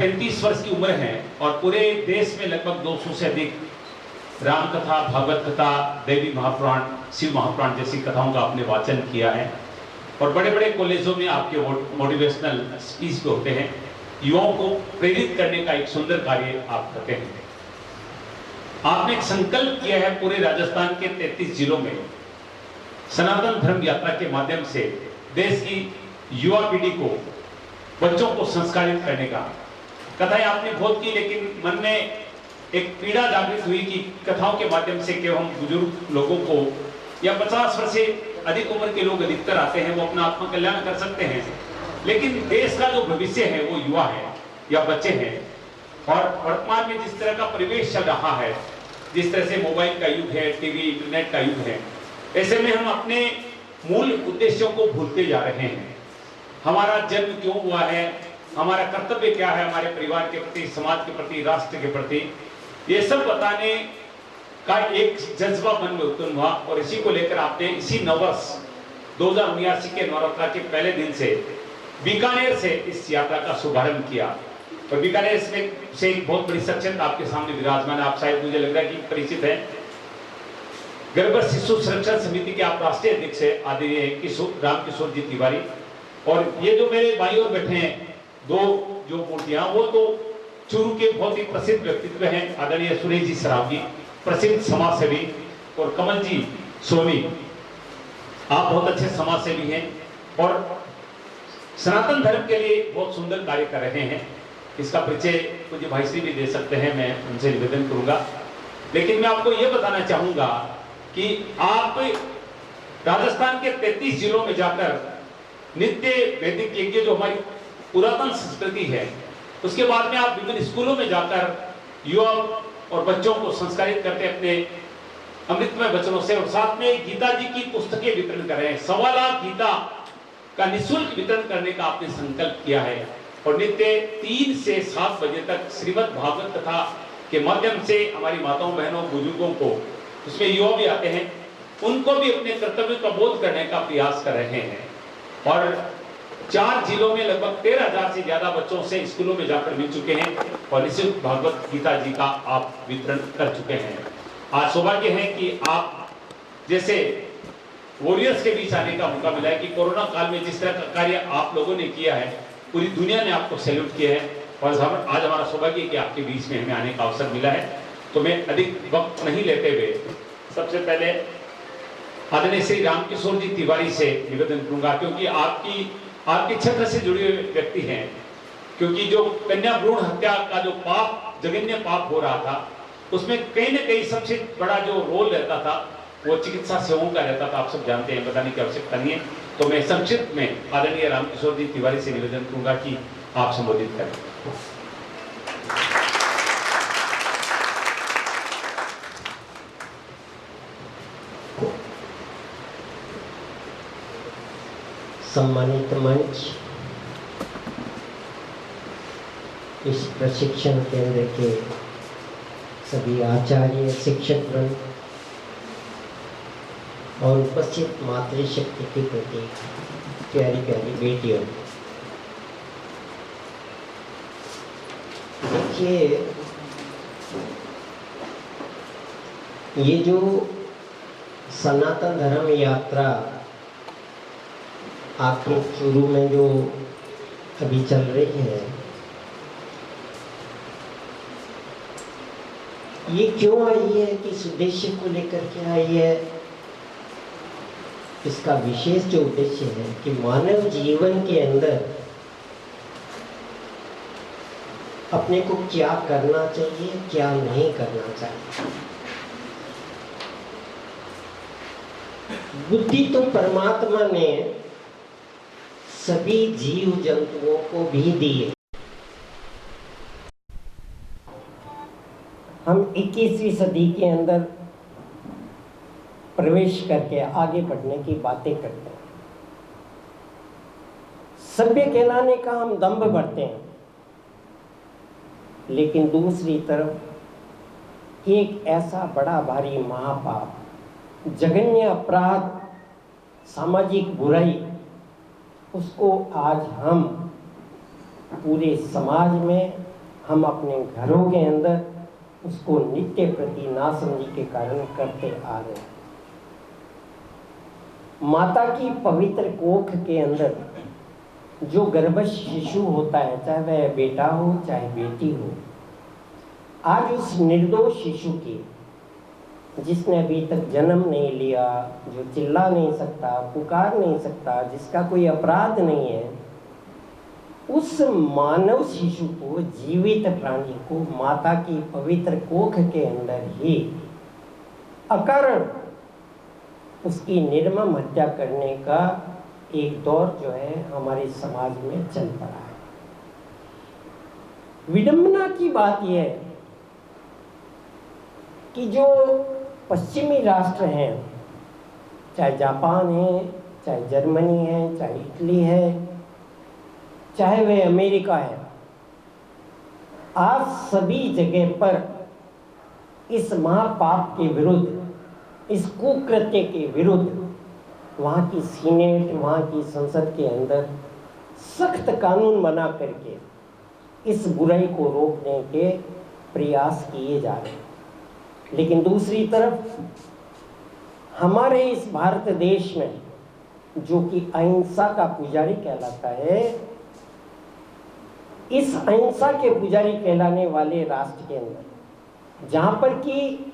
33 वर्ष की उम्र है और पूरे देश में लगभग 200 से अधिक राम कथा, भागवत कथा, देवी महापुराण, शिव महापुराण जैसी कथाओं का आपने वाचन किया है और बड़े बड़े कॉलेजों में आपके मोटिवेशनल स्पीच भी होते हैं। युवाओं को प्रेरित करने का एक सुंदर कार्य आप करते हैं। आपने एक संकल्प किया है पूरे राजस्थान के 33 जिलों में सनातन धर्म यात्रा के माध्यम से देश की युवा पीढ़ी को, बच्चों को संस्कारित करने का। कथाएं आपने बहुत की, लेकिन मन में एक पीड़ा जागृत हुई कि कथाओं के माध्यम से केवल हम बुजुर्ग लोगों को या 50 वर्ष से अधिक उम्र के लोग अधिकतर आते हैं, वो अपना आत्म कल्याण कर सकते हैं, लेकिन देश का जो भविष्य है वो युवा है या बच्चे हैं। और वर्तमान में जिस तरह का परिवेश चल रहा है, जिस तरह से मोबाइल का युग है, टीवी, इंटरनेट का युग है, ऐसे में हम अपने मूल उद्देश्यों को भूलते जा रहे हैं। हमारा जन्म क्यों हुआ है, हमारा कर्तव्य क्या है, हमारे परिवार के प्रति, समाज के प्रति, राष्ट्र के प्रति, ये सब बताने का एक जज्बा मन में उत्पन्न हुआ और इसी को लेकर आपने इसी नववर्ष 2079 के नवरात्रा के पहले दिन से बीकानेर से इस यात्रा का शुभारंभ किया। और बीकानेर से एक बहुत बड़ी शख्सियत आपके सामने विराजमान है, आप शायद मुझे लग रहा है कि परिचित है। गर्भस्थ शिशु संरक्षण समिति के आप राष्ट्रीय अध्यक्ष है आदरणीय राम किशोर जी तिवारी। और ये जो मेरे बाई ओर बैठे हैं दो जो मूर्तियां, वो तो चूरू के बहुत ही प्रसिद्ध व्यक्तित्व हैं, आदरणीय सुरेश जी सरावगी, प्रसिद्ध समाज सेवी, और कमल जी सोनी, आप बहुत अच्छे समाज सेवी हैं और सनातन धर्म के लिए बहुत सुंदर कार्य कर रहे हैं। इसका परिचय मुझे भाई श्री भी दे सकते हैं, मैं उनसे निवेदन करूंगा। लेकिन मैं आपको यह बताना चाहूंगा कि आप राजस्थान के 33 जिलों में जाकर नित्य वैदिक यज्ञ जो हमारी पुरातन संस्कृति है, उसके बाद में आप विभिन्न स्कूलों में जाकर युवा और बच्चों को संस्कारित करते अपने अमृतमय वचनों से, और साथ में गीता जी की पुस्तकें वितरण कर रहे हैं। 1.25 लाख गीता का निःशुल्क वितरण करने का आपने संकल्प किया है और नित्य 3 से 7 बजे तक श्रीमद् भागवत कथा के माध्यम से हमारी माताओं, बहनों, बुजुर्गों को, उसमें युवा भी आते हैं, उनको भी अपने कर्तव्य का बोध करने का प्रयास कर रहे हैं। और 4 जिलों में लगभग 13,000 से ज्यादा बच्चों से स्कूलों में जाकर मिल चुके हैं और निःशुल्क भागवत गीता जी का आप वितरण कर चुके हैं। आज सौभाग्य है कि आप जैसे वॉरियर्स के बीच आने का मौका मिला है कि कोरोना काल में जिस तरह का कार्य आप लोगों ने किया है, पूरी दुनिया ने आपको सैल्यूट किया है और आज हमारा सौभाग्य है कि आपके बीच में हमें आने का अवसर मिला है। तो मैं अधिक वक्त नहीं लेते हुए सबसे पहले आदरणीय श्री राम किशोर जी तिवारी से निवेदन करूंगा, क्योंकि आपके क्षेत्र से जुड़े हुए व्यक्ति हैं। क्योंकि जो कन्या भ्रूण हत्या का जो पाप, जघन्य पाप हो रहा था, उसमें कहीं न कहीं सबसे बड़ा जो रोल रहता था वो चिकित्सा सेवाओं का रहता था। आप सब जानते हैं, बताने की आवश्यकता नहीं है। तो मैं संक्षिप्त में आदरणीय राम किशोर जी तिवारी से निवेदन करूंगा कि आप संबोधित करें। सम्मानित मंच, इस प्रशिक्षण केंद्र के सभी आचार्य, शिक्षक वृंद और उपस्थित मातृशक्ति के प्रति प्यारी प्यारी बेटियों, देखिए ये जो सनातन धर्म यात्रा आपके शुरू में जो अभी चल रही है, ये क्यों आई है, किस उद्देश्य को लेकर के आई है? इसका विशेष जो उद्देश्य है कि मानव जीवन के अंदर अपने को क्या करना चाहिए, क्या नहीं करना चाहिए। बुद्धि तो परमात्मा ने सभी जीव जंतुओं को भी दी है। हम 21वीं सदी के अंदर प्रवेश करके आगे बढ़ने की बातें करते हैं, सभ्य कहलाने का हम दंभ भरते हैं, लेकिन दूसरी तरफ एक ऐसा बड़ा भारी महापाप, जघन्य अपराध, सामाजिक बुराई, उसको आज हम पूरे समाज में हम अपने घरों के अंदर उसको नित्य प्रति नासमझी के कारण करते आ रहे हैं। माता की पवित्र कोख के अंदर जो गर्भस्थ शिशु होता है, चाहे वह बेटा हो चाहे बेटी हो, आज उस निर्दोष शिशु की, जिसने अभी तक जन्म नहीं लिया, जो चिल्ला नहीं सकता, पुकार नहीं सकता, जिसका कोई अपराध नहीं है, उस मानव शिशु को, जीवित प्राणी को माता की पवित्र कोख के अंदर ही अकारण उसकी निर्मम हत्या करने का एक दौर जो है हमारे समाज में चल पड़ा है। विडंबना की बात यह है कि जो पश्चिमी राष्ट्र हैं, चाहे जापान है, चाहे जर्मनी है, चाहे इटली है, चाहे वह अमेरिका है, आज सभी जगह पर इस महापाप के विरुद्ध, इस कुकृत्य के विरुद्ध वहाँ की सीनेट, वहाँ की संसद के अंदर सख्त कानून बना करके इस बुराई को रोकने के प्रयास किए जा रहे हैं। लेकिन दूसरी तरफ हमारे इस भारत देश में, जो कि अहिंसा का पुजारी कहलाता है, इस अहिंसा के पुजारी कहलाने वाले राष्ट्र के अंदर, जहाँ पर कि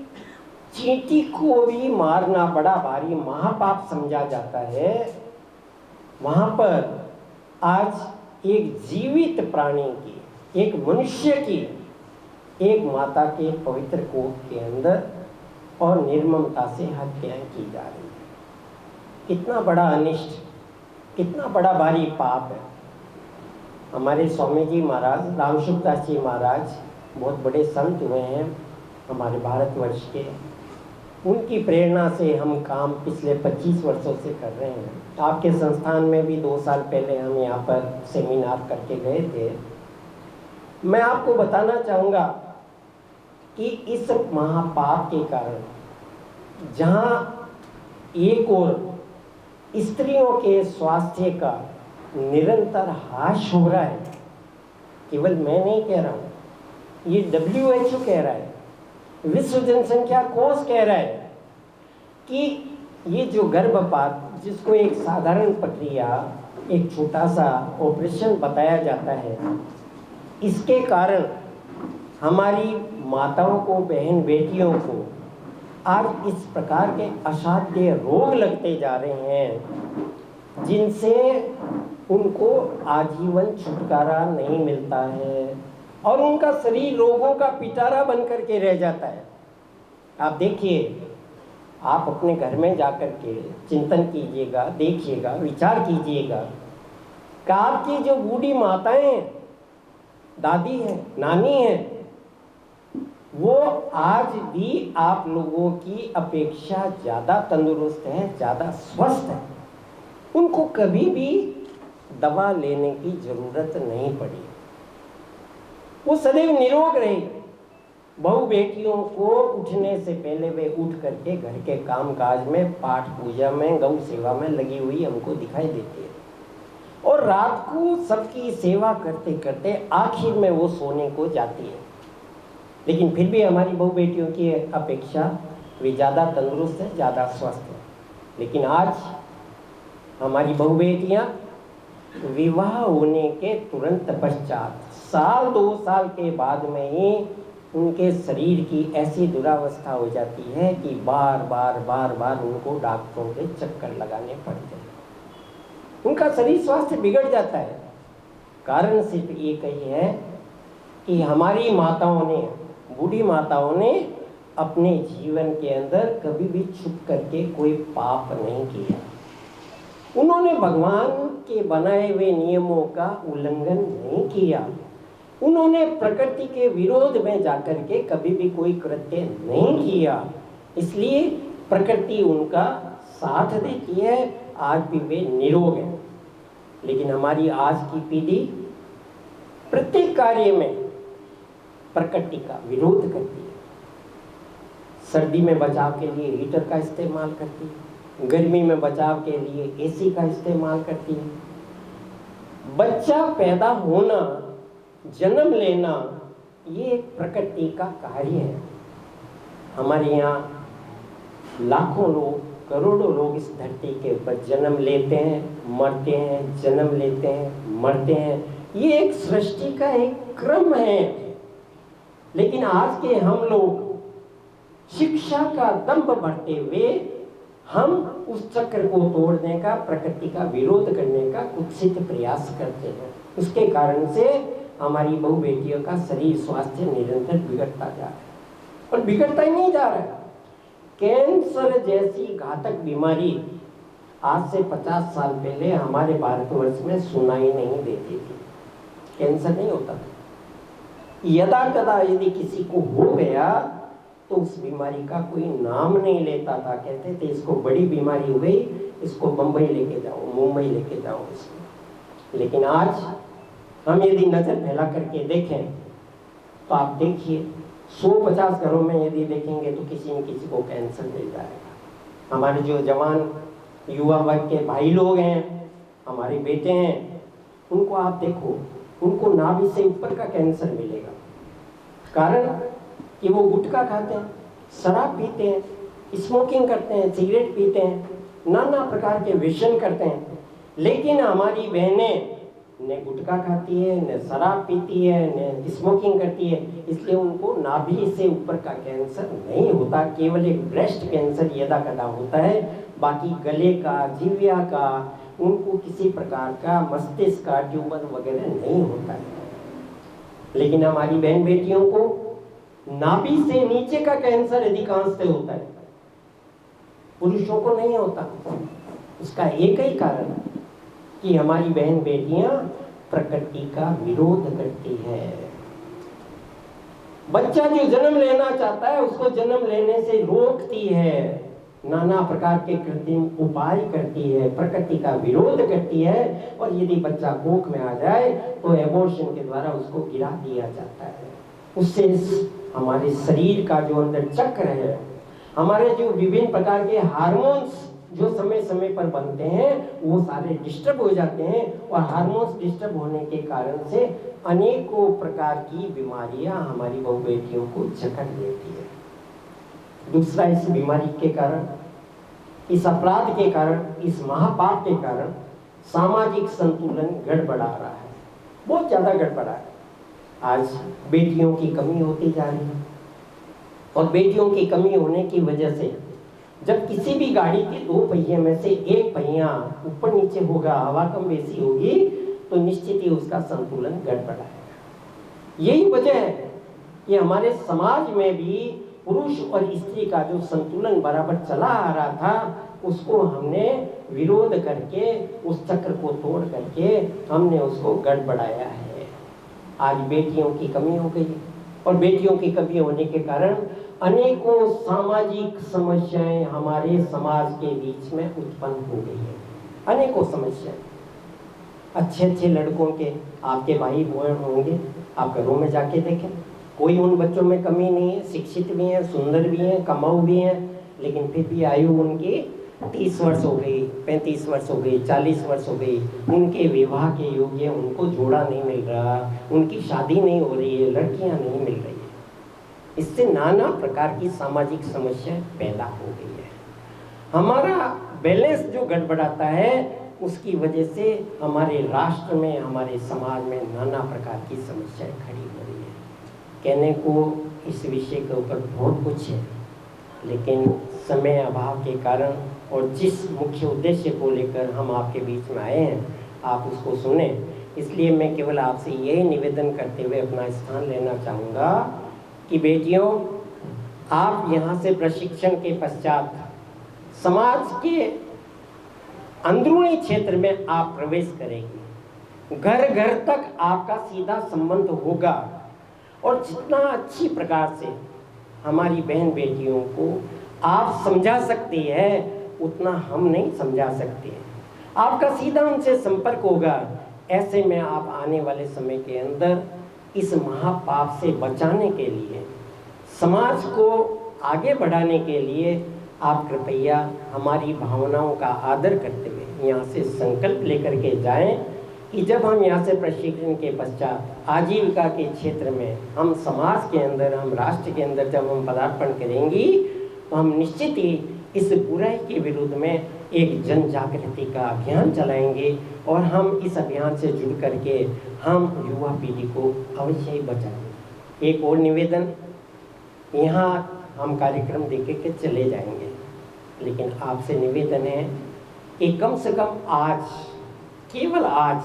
चींटी को भी मारना बड़ा भारी महापाप समझा जाता है, वहाँ पर आज एक जीवित प्राणी की, एक मनुष्य की, एक माता के पवित्र कोख के अंदर और निर्ममता से हत्याएं की जा रही है। कितना बड़ा अनिष्ट, कितना बड़ा भारी पाप है। हमारे स्वामी जी महाराज, रामसुखदास जी महाराज बहुत बड़े संत हुए हैं हमारे भारतवर्ष के। उनकी प्रेरणा से हम काम पिछले 25 वर्षों से कर रहे हैं। आपके संस्थान में भी 2 साल पहले हम यहाँ पर सेमिनार करके गए थे। मैं आपको बताना चाहूँगा कि इस महापाप के कारण जहाँ एक ओर स्त्रियों के स्वास्थ्य का निरंतर ह्रास हो रहा है, केवल मैं नहीं कह रहा हूँ, ये WHO कह रहा है, विश्व जनसंख्या कोष कह रहा है कि ये जो गर्भपात, जिसको एक साधारण प्रक्रिया, एक छोटा सा ऑपरेशन बताया जाता है, इसके कारण हमारी माताओं को, बहन बेटियों को आज इस प्रकार के असाध्य रोग लगते जा रहे हैं, जिनसे उनको आजीवन छुटकारा नहीं मिलता है और उनका शरीर रोगों का पिटारा बन करके रह जाता है। आप देखिए, आप अपने घर में जाकर के चिंतन कीजिएगा, देखिएगा, विचार कीजिएगा कि आपकी जो बूढ़ी माताएं, दादी हैं, नानी हैं, वो आज भी आप लोगों की अपेक्षा ज़्यादा तंदुरुस्त है, ज़्यादा स्वस्थ है। उनको कभी भी दवा लेने की ज़रूरत नहीं पड़ी, वो सदैव निरोग रहे। बहु बेटियों को उठने से पहले वे उठ करके घर के काम काज में, पाठ पूजा में, गौ सेवा में लगी हुई हमको दिखाई देती है, और रात को सबकी सेवा करते करते आखिर में वो सोने को जाती है। लेकिन फिर भी हमारी बहु बेटियों की अपेक्षा वे ज़्यादा तंदुरुस्त है, ज़्यादा स्वस्थ है। लेकिन आज हमारी बहु बेटियाँ विवाह होने के तुरंत पश्चात, 1-2 साल के बाद में ही उनके शरीर की ऐसी दुरावस्था हो जाती है कि बार बार उनको डॉक्टरों के चक्कर लगाने पड़ते हैं। उनका शरीर स्वास्थ्य बिगड़ जाता है। कारण सिर्फ एक ही है कि हमारी माताओं ने, बूढ़ी माताओं ने अपने जीवन के अंदर कभी भी छुप करके कोई पाप नहीं किया। उन्होंने भगवान के बनाए हुए नियमों का उल्लंघन नहीं किया। उन्होंने प्रकृति के विरोध में जाकर के कभी भी कोई कृत्य नहीं किया। इसलिए प्रकृति उनका साथ देती है, आज भी वे निरोग हैं। लेकिन हमारी आज की पीढ़ी प्रत्येक कार्य में प्रकृति का विरोध करती है। सर्दी में बचाव के लिए हीटर का इस्तेमाल करती है, गर्मी में बचाव के लिए एसी का इस्तेमाल करती है। बच्चा पैदा होना, जन्म लेना ये एक प्रकृति का कार्य है। हमारे यहाँ लाखों लोग, करोड़ों लोग इस धरती के ऊपर जन्म लेते हैं, मरते हैं, जन्म लेते हैं, मरते हैं। ये एक सृष्टि का एक क्रम है। लेकिन आज के हम लोग शिक्षा का दंभ भरते हुए हम उस चक्र को तोड़ने का, प्रकृति का विरोध करने का कुत्सित प्रयास करते हैं। उसके कारण से हमारी बहु बेटियों का शरीर स्वास्थ्य निरंतर बिगड़ता जा रहा है, और बिगड़ता ही नहीं जा रहा है। कैंसर जैसी घातक बीमारी आज से 50 साल पहले हमारे भारतवर्ष में सुनाई नहीं देती थी। कैंसर नहीं होता था। यदा कदा यदि किसी को हो गया तो उस बीमारी का कोई नाम नहीं लेता था। कहते थे इसको बड़ी बीमारी हो गई, इसको बंबई लेके जाओ, मुंबई लेके जाओ इसको। लेकिन आज हम यदि नजर फैला करके देखें तो आप देखिए 150 घरों में यदि देखेंगे तो किसी न किसी को कैंसर मिल जाएगा। हमारे जो जवान युवा वर्ग के भाई लोग हैं, हमारे बेटे हैं, उनको आप देखो, उनको नाभि से ऊपर का कैंसर मिलेगा। कारण कि वो गुटखा खाते हैं, शराब पीते हैं, स्मोकिंग करते हैं, सिगरेट पीते हैं, नाना प्रकार के व्यसन करते हैं। लेकिन हमारी बहनें न गुटखा खाती है, न शराब पीती है, न स्मोकिंग करती है, इसलिए उनको नाभि से ऊपर का कैंसर नहीं होता। केवल एक ब्रेस्ट कैंसर यदा कदा होता है, बाकी गले का, जिह्वा का, उनको किसी प्रकार का मस्तिष्क का ट्यूमर वगैरह नहीं होता है। लेकिन हमारी बहन बेटियों को नाभि से नीचे का कैंसर अधिकांशतः होता है, पुरुषों को नहीं होता। उसका एक ही कारण है कि हमारी बहन बेटियां प्रकृति का विरोध करती है। बच्चा जो जन्म लेना चाहता है उसको जन्म लेने से रोकती है, नाना प्रकार के कृत्रिम उपाय करती है, प्रकृति का विरोध करती है। और यदि बच्चा कोख में आ जाए तो एबॉर्शन के द्वारा उसको गिरा दिया जाता है। उससे हमारे शरीर का जो अंदर चक्र है, हमारे जो विभिन्न प्रकार के हार्मोन्स जो समय समय पर बनते हैं वो सारे डिस्टर्ब हो जाते हैं, और हार्मोन्स डिस्टर्ब होने के कारण से अनेकों प्रकार की बीमारियां हमारी बहु बेटियों को जकड़ लेती है। दूसरा, इस बीमारी के कारण, इस अपराध के कारण, इस महापाप के कारण सामाजिक संतुलन गड़बड़ा रहा है, बहुत ज्यादा गड़बड़ा है। आज बेटियों की कमी होती जा रही है, और बेटियों की कमी होने की वजह से जब किसी भी गाड़ी के 2 पहिए में से एक पहिया ऊपर नीचे होगा, हवा कम बेसी होगी, तो निश्चित ही उसका संतुलन गड़बड़ाएगा। यही वजह है कि हमारे समाज में भी पुरुष और स्त्री का जो संतुलन बराबर चला आ रहा था, उसको हमने विरोध करके, उस चक्र को तोड़ करके हमने उसको गड़बड़ाया है। आज बेटियों की कमी हो गई, और बेटियों की कमी होने के कारण अनेकों सामाजिक समस्याएं हमारे समाज के बीच में उत्पन्न हो गई है। अनेकों समस्याएं। अच्छे अच्छे लड़कों के आपके भाई बहन होंगे, आप घरों में जाके देखें, कोई उन बच्चों में कमी नहीं है, शिक्षित भी हैं, सुंदर भी हैं, कमाऊ भी हैं, लेकिन फिर भी आयु उनकी 30 वर्ष हो गई, 35 वर्ष हो गई, 40 वर्ष हो गई, उनके विवाह के योग्य उनको जोड़ा नहीं मिल रहा, उनकी शादी नहीं हो रही है, लड़कियां नहीं मिल रही है। इससे नाना प्रकार की सामाजिक समस्या पैदा हो गई है। हमारा बैलेंस जो गड़बड़ाता है, उसकी वजह से हमारे राष्ट्र में, हमारे समाज में नाना प्रकार की समस्याएं खड़ी हो रही है। कहने को इस विषय के ऊपर बहुत कुछ है, लेकिन समय अभाव के कारण और जिस मुख्य उद्देश्य को लेकर हम आपके बीच में आए हैं, आप उसको सुने। इसलिए मैं केवल आपसे यही निवेदन करते हुए अपना स्थान लेना चाहूँगा कि बेटियों, आप यहाँ से प्रशिक्षण के पश्चात समाज के अंदरूनी क्षेत्र में आप प्रवेश करेंगे। घर घर तक आपका सीधा संबंध होगा, और जितना अच्छी प्रकार से हमारी बहन बेटियों को आप समझा सकती है, उतना हम नहीं समझा सकते हैं। आपका सीधा उनसे संपर्क होगा। ऐसे में आप आने वाले समय के अंदर इस महापाप से बचाने के लिए, समाज को आगे बढ़ाने के लिए आप कृपया हमारी भावनाओं का आदर करते हुए यहाँ से संकल्प लेकर के जाएं कि जब हम यहाँ से प्रशिक्षण के पश्चात आजीविका के क्षेत्र में हम समाज के अंदर, हम राष्ट्र के अंदर जब हम पदार्पण करेंगे तो हम निश्चित ही इस बुराई के विरुद्ध में एक जन जागृति का अभियान चलाएंगे और हम इस अभियान से जुड़ करके हम युवा पीढ़ी को अवश्य ही बचाएंगे। एक और निवेदन, यहाँ हम कार्यक्रम देखे के चले जाएंगे, लेकिन आपसे निवेदन है कि कम से कम आज, केवल आज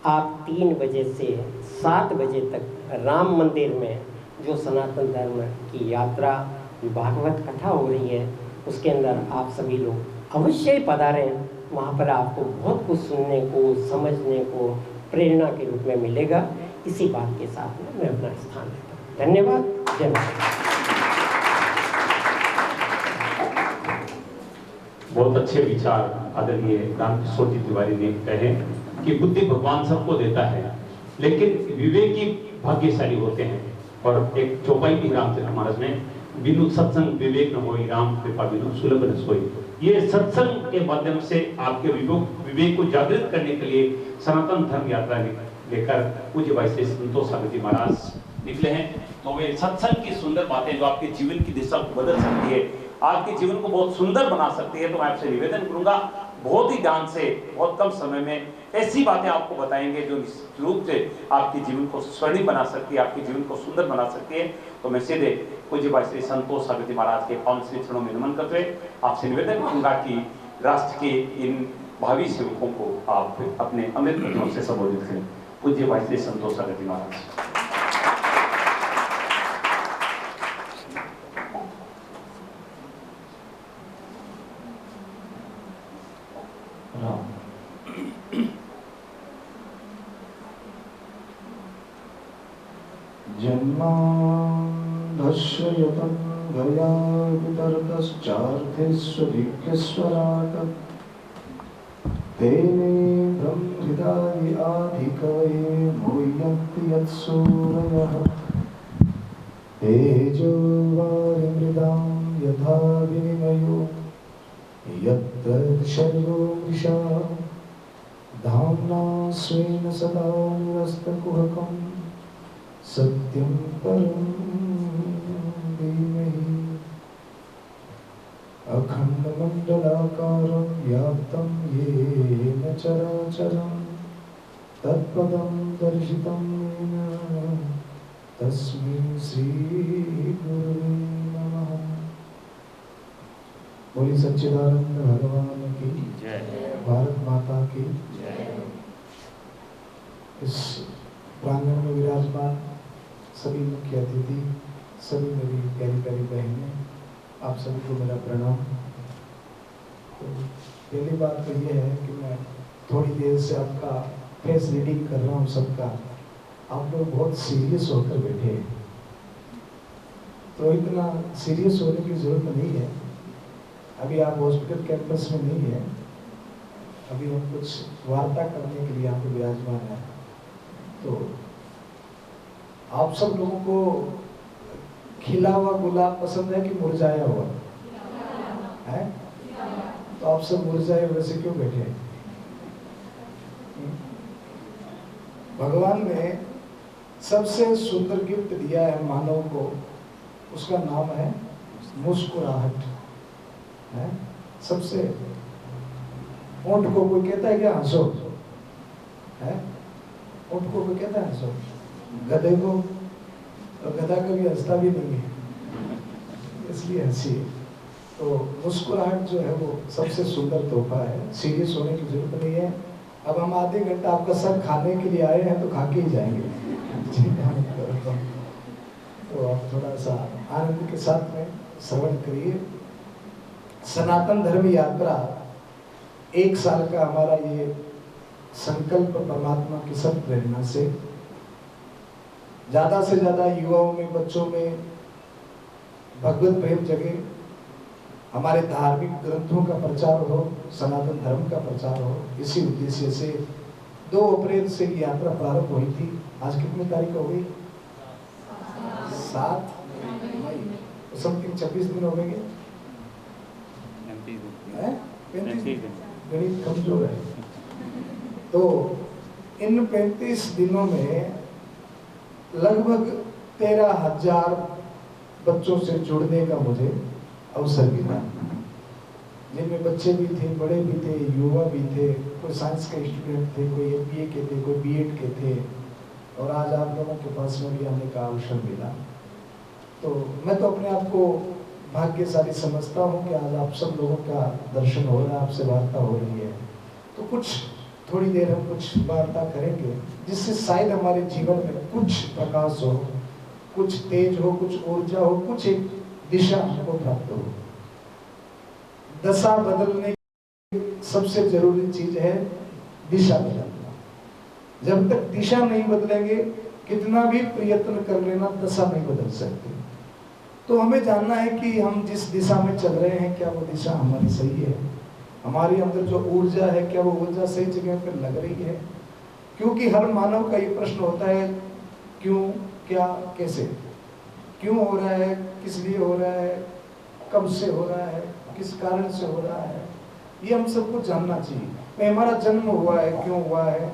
आप 3 बजे से 7 बजे तक राम मंदिर में जो सनातन धर्म की यात्रा भागवत कथा हो रही है उसके अंदर आप सभी लोग अवश्य ही पधारें। वहाँ पर आपको बहुत कुछ सुनने को, समझने को, प्रेरणा के रूप में मिलेगा। इसी बात के साथ में मैं अपना स्थान लेता हूँ। धन्यवाद। जय माता। बहुत अच्छे विचार आदरणीय रामकिशोर जी तिवारी ने कहे कि बुद्धि भगवान सबको देता है, लेकिन विवेकी भाग्यशाली होते हैं। और एक चौपाई भी रामचरित मानस में, बिनु सत्संग विवेक न होई, राम कृपा बिनु सुलभ न सोई। ये सत्संग के माध्यम से आपके विवेक को जागृत करने के लिए सनातन धर्म यात्रा लेकर पूज्य भाई श्री संतोष सागर जी महाराज निकले हैं। तो वे सत्संग की सुंदर बातें जो आपके जीवन की दिशा को बदल सकती है, आपके जीवन को बहुत सुंदर बना सकती है, तो मैं आपसे निवेदन करूंगा बहुत ही ध्यान से, बहुत कम समय में ऐसी बातें आपको बताएंगे जो निश्चित रूप से आपके जीवन को स्वर्णिम बना सकती है, आपके जीवन को सुंदर बना सकती है। तो मैं सीधे पूज्य भाई श्री संतोष सागर जी महाराज के पावन श्री चरणों में नमन करते हुए आपसे निवेदन करूंगा कि राष्ट्र के इन भावी सेवकों को आप अपने अमृत वचनों से संबोधित करें। पूज्य भाई श्री संतोष सागर जी महाराज। जन्मान्धस्य यतन्गया वितर्कश्चार्थेष्वभिज्ञस्वराट् तेने ब्रह्महृदाय आधिकये मुह्यन्ति यत्सूरयः तेजो वारिमृदां यथा विनिमयो यत्र शर्यो मृषा धाम्ना स्वेन सदा निरस्तकुहकम् सत्यं परं धीमहि अखण्डमण्डलाकारं व्याप्तं येन चराचरं तत्पदं दर्शितं येन तस्मै श्रीगुरुवे नमः। बोली सच्चिदानंद भगवान की जय, भारत माता की जय। इस प्रांगण में विराजमान सभी मुख्य अतिथि, सभी मेरी प्यारी प्यारी बहनें, आप सभी को मेरा प्रणाम। तो पहली बात तो ये है कि मैं थोड़ी देर से आपका फेस रीडिंग कर रहा हूँ सबका। आप लोग बहुत सीरियस होकर बैठे हैं, तो इतना सीरियस होने की जरूरत नहीं है। अभी आप हॉस्पिटल कैंपस में नहीं है, अभी हम कुछ वार्ता करने के लिए यहाँ पे विराजमान है। तो आप सब लोगों को खिला हुआ गुलाब पसंद है कि मुरझाया हुआ है? तो आप सब मुरझाए हुए से क्यों बैठे हैं? भगवान ने सबसे सुंदर गिफ्ट दिया है मानव को, उसका नाम है मुस्कुराहट है। सबसे ऊंट को कोई कहता है क्या हंसो है? ऊंट को कोई कहता है हंसो? गधे को, और गधा कभी हंसता भी नहीं है, इसलिए हंसी। तो मुस्कुराहट जो है वो सबसे सुंदर तोहफा है। सीरियस होने की जरूरत नहीं है। अब हम आधे घंटा आपका सब खाने के लिए आए हैं तो खा के ही जाएंगे। तो आप थोड़ा सा आनंद के साथ में श्रवण करिए। सनातन धर्म यात्रा 1 साल का हमारा ये संकल्प परमात्मा की सब प्रेरणा से ज्यादा से ज्यादा युवाओं में, बच्चों में भगवत प्रेम जगे, हमारे धार्मिक ग्रंथों का प्रचार हो, सनातन धर्म का प्रचार हो। इसी उद्देश्य से 2 अप्रैल से यात्रा प्रारंभ हुई थी। आज कितनी तारीख हो गई? 7 मई। समथिंग 26 दिन हो गए। 35 दिन। गणित कमजोर है। तो इन 35 दिनों में लगभग 13,000 बच्चों से जुड़ने का मुझे अवसर मिला, जिनमें बच्चे भी थे, बड़े भी थे, युवा भी थे, कोई साइंस के स्टूडेंट थे, कोई MBA के थे, कोई BEd के थे, और आज आप लोगों के पास में भी आने का अवसर मिला। तो मैं तो अपने आप को भाग्यशाली समझता हूँ कि आज आप सब लोगों का दर्शन हो रहा है, आपसे वार्ता हो रही है। तो कुछ थोड़ी देर हम कुछ वार्ता करेंगे, जिससे शायद हमारे जीवन में कुछ प्रकाश हो, कुछ तेज हो, कुछ ऊर्जा हो, कुछ एक दिशा हमको प्राप्त हो। दशा बदलने की सबसे जरूरी चीज है दिशा बदलना। जब तक दिशा नहीं बदलेंगे, कितना भी प्रयत्न कर लेना, दशा नहीं बदल सकते। तो हमें जानना है कि हम जिस दिशा में चल रहे हैं, क्या वो दिशा हमारी सही है? हमारे अंदर जो ऊर्जा है, क्या वो ऊर्जा सही जगह पर लग रही है? क्योंकि हर मानव का ये प्रश्न होता है, क्यों, क्या, कैसे। क्यों हो रहा है, किस लिए हो रहा है, कब से हो रहा है, किस कारण से हो रहा है, ये हम सबको जानना चाहिए। भाई हमारा जन्म हुआ है, क्यों हुआ है,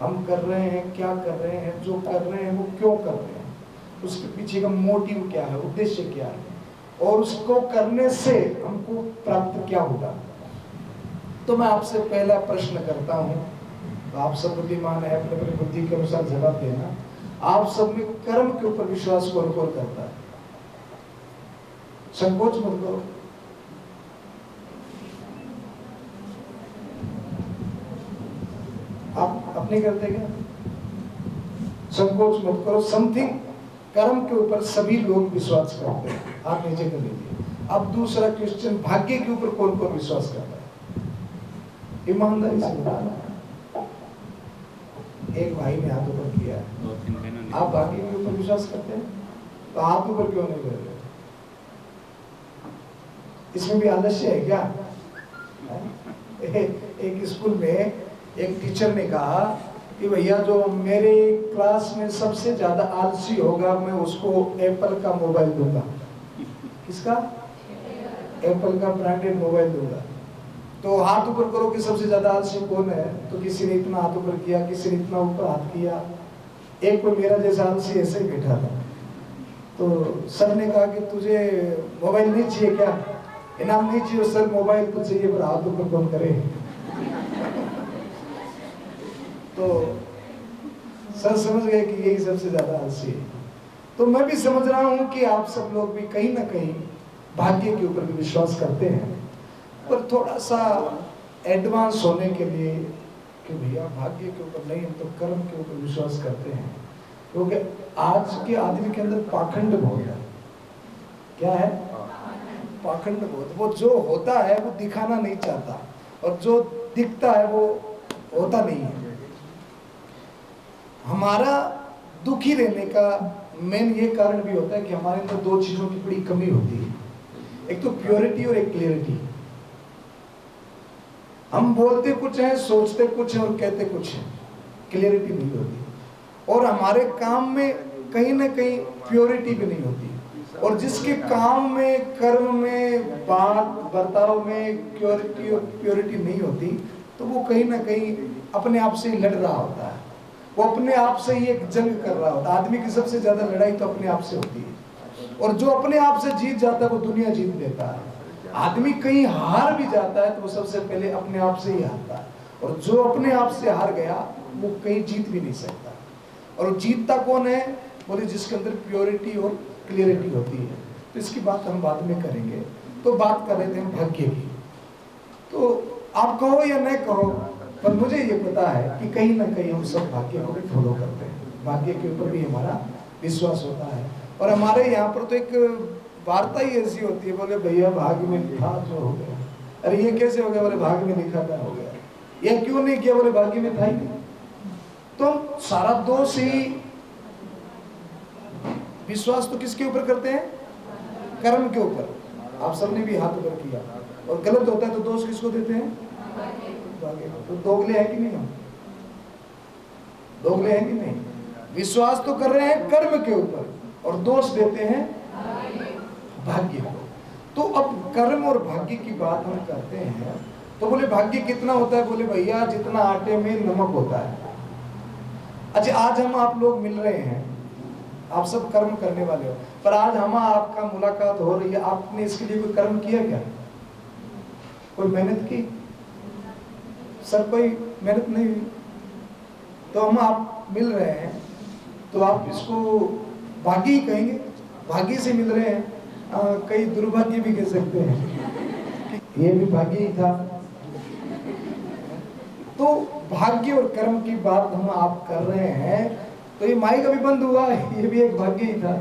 हम कर रहे हैं, क्या कर रहे हैं, जो कर रहे हैं वो क्यों कर रहे हैं, उसके पीछे का मोटिव क्या है, उद्देश्य क्या है, और उसको करने से हमको प्राप्त क्या होगा। तो मैं आपसे पहला प्रश्न करता हूँ, तो आप सब बुद्धिमान है, अपने अपने बुद्धि के अनुसार जवाब देना। आप सब में कर्म के ऊपर विश्वास कौन कौन करता है? संकोच मत करो। आप अपने करते क्या? संकोच मत करो। समथिंग कर्म के ऊपर सभी लोग विश्वास करते हैं, आप नीचे कर लीजिए। अब दूसरा क्वेश्चन, भाग्य के ऊपर कौन कौन विश्वास करता है? ईमानदारी से बताना। एक भाई ने हाथ ऊपर किया है। आप भाग्य के ऊपर विश्वास करते हैं? तो हाथ ऊपर क्यों नहीं कर रहे? इसमें भी आलस्य है क्या? एक स्कूल में एक टीचर ने कहा कि भैया जो मेरे क्लास में सबसे ज्यादा आलसी होगा, मैं उसको एप्पल का मोबाइल दूंगा। किसका? एप्पल का ब्रांडेड मोबाइल दूंगा। तो हाथ ऊपर करो कि सबसे ज्यादा आलसी कौन है। तो किसी ने इतना हाथ ऊपर किया, किसी ने इतना ऊपर हाथ किया। एक कोई मेरा जैसा आलसी ऐसे ही बैठा था। तो सर ने कहा कि तुझे मोबाइल नहीं चाहिए क्या? इनाम नहीं चाहिए? सर मोबाइल तो चाहिए, पर हाथ ऊपर कौन करे। तो सर समझ गए कि यही सबसे ज्यादा आलसी है। तो मैं भी समझ रहा हूं कि आप सब लोग भी कहीं ना कहीं भाग्य के ऊपर भी विश्वास करते हैं, पर थोड़ा सा एडवांस होने के लिए कि भैया भाग्य के ऊपर नहीं, हम तो कर्म के ऊपर विश्वास करते हैं। क्योंकि आज के आदमी के अंदर पाखंड बहुत है। क्या है? पाखंड बहुत। वो जो होता है वो दिखाना नहीं चाहता, और जो दिखता है वो होता नहीं है। हमारा दुखी रहने का मेन ये कारण भी होता है कि हमारे अंदर दो चीजों की बड़ी कमी होती है, एक तो प्योरिटी और एक क्लियरिटी। हम बोलते कुछ हैं, सोचते कुछ हैं और कहते कुछ हैं, क्लियरिटी नहीं होती। और हमारे काम में कहीं ना कहीं प्योरिटी भी नहीं होती। और जिसके काम में, कर्म में, बात बर्ताव में प्योरिटी और प्योरिटी नहीं होती, तो वो कहीं ना कहीं अपने आप से ही लड़ रहा होता है, वो अपने आप से ही एक जंग कर रहा होता है। आदमी की सबसे ज्यादा लड़ाई तो अपने आप से होती है, और जो अपने आप से जीत जाता है वो दुनिया जीत लेता है। आदमी कहीं हार भी जाता है तो वो सबसे पहले अपने आप से ही हारता है, और जो अपने आप से हार गया वो कहीं जीत भी नहीं सकता। और जीतता कौन है? बोले जिसके अंदर प्योरिटी और क्लियरिटी होती है। तो इसकी बात हम बाद में करेंगे। तो बात कर रहे थे हम भाग्य की। तो आप कहो या न कहो, पर मुझे ये पता है कि कहीं ना कहीं हम सब भाग्य को भी फॉलो करते हैं, भाग्य के ऊपर भी हमारा विश्वास होता है। और हमारे यहाँ पर तो एक वार्ता ही ऐसी होती है, बोले भैया भाग्य में लिखा जो हो गया। अरे ये कैसे हो गया? बोले भाग्य में लिखा क्या हो गया? ये क्यों नहीं किया? बोले भाग्य में था ही नहीं। तो सारा दोष ही, विश्वास तो किसके ऊपर करते हैं? कर्म के ऊपर। आप सबने भी हाथ ऊपर किया, और गलत होता है तो दोष किसको देते हैं? तो दोगले हैं कि नहीं? हम दोगले हैं कि नहीं? विश्वास तो कर रहे हैं कर्म के ऊपर, और दोष देते हैं भाग्य को। तो अब कर्म और भाग्य की बात हम करते हैं, तो बोले भाग्य कितना होता है? बोले भैया जितना आटे में नमक होता है अच्छा, आज हम आप लोग मिल रहे हैं, आप सब कर्म करने वाले हो, पर आज हम आपका मुलाकात हो रही है, आपने इसके लिए कोई कर्म किया क्या? कोई मेहनत की? सर कोई मेहनत नहीं हुई, तो हम आप मिल रहे हैं, तो आप इसको भाग्य ही कहेंगे, भाग्य से मिल रहे हैं। कई दुर्भाग्य भी कह सकते हैं, ये भी भाग्य ही था। तो भाग्य और कर्म की बात हम आप कर रहे हैं, तो ये माइक अभी बंद हुआ है, ये भी एक भाग्य ही था।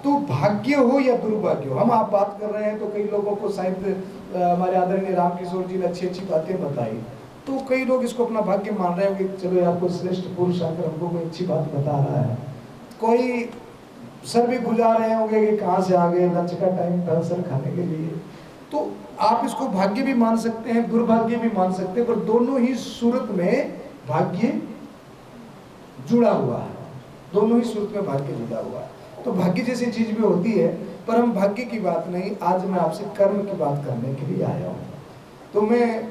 तो भाग्य हो या दुर्भाग्य हो, हम आप बात कर रहे हैं, तो कई लोगों को शायद हमारे आदरणीय रामकिशोर जी ने अच्छी अच्छी बातें बताई, तो कई लोग इसको अपना भाग्य मान रहे हैं कि चलो आपको श्रेष्ठ पुरुष आकर हमको कोई अच्छी बात बता रहा है। कोई सर भी गुजा रहे होंगे कि कहाँ से आ गए, लंच का टाइम था सर खाने के लिए। तो आप इसको भाग्य भी मान सकते हैं, दुर्भाग्य भी मान सकते हैं, पर दोनों ही सूरत में भाग्य जुड़ा हुआ है, दोनों ही सूरत में भाग्य जुड़ा हुआ है। तो भाग्य जैसी चीज भी होती है, पर हम भाग्य की बात नहीं, आज मैं आपसे कर्म की बात करने के लिए आया हूं। तो मैं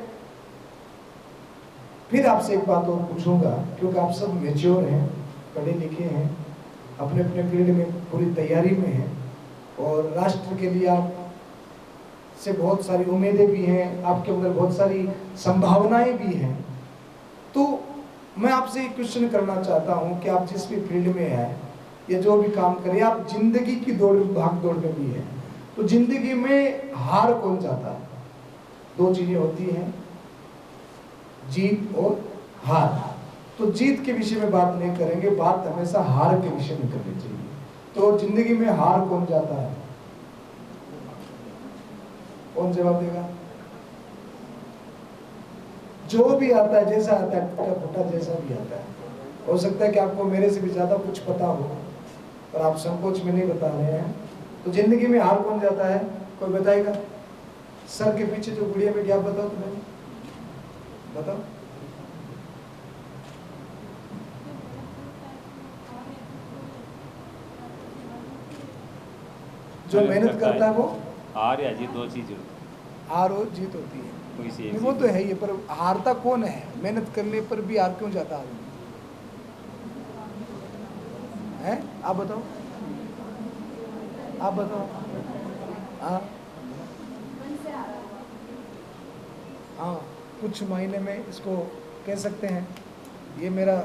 फिर आपसे एक बात और पूछूंगा, क्योंकि आप सब मैच्योर हैं, पढ़े लिखे हैं, अपने अपने फील्ड में पूरी तैयारी में हैं, और राष्ट्र के लिए आप से बहुत सारी उम्मीदें भी हैं, आपके अंदर बहुत सारी संभावनाएं भी हैं। तो मैं आपसे एक क्वेश्चन करना चाहता हूं कि आप जिस भी फील्ड में हैं या जो भी काम करें, आप जिंदगी की दौड़ भाग दौड़ में भी हैं, तो जिंदगी में हार कौन चाहता है? दो चीजें होती हैं, जीत और हार। तो जीत के विषय में बात नहीं करेंगे, बात हमेशा हार के विषय में करनी चाहिए। तो जिंदगी में हार कौन चाहता है? कौन जवाब देगा? जो भी आता है, जैसा आता है, टूटा फूटा जैसा भी आता है। हो सकता है कि आपको मेरे से भी ज्यादा कुछ पता हो, पर आप संकोच में नहीं बता रहे हैं। तो जिंदगी में हार कौन जाता है? कोई बताएगा? सर के पीछे जो गुड़िया बेटी, आप बताओ, तुम्हें बताओ। जो मेहनत करता है वो हार या जीत, दो चीज होती है। हार और जीत होती है, कोई सी नहीं, वो तो है ही, पर हारता कौन है? मेहनत करने पर भी हार क्यों जाता आदमी है? आप बताओ, आप बताओ। हाँ हाँ, कुछ महीने में इसको कह सकते हैं, ये मेरा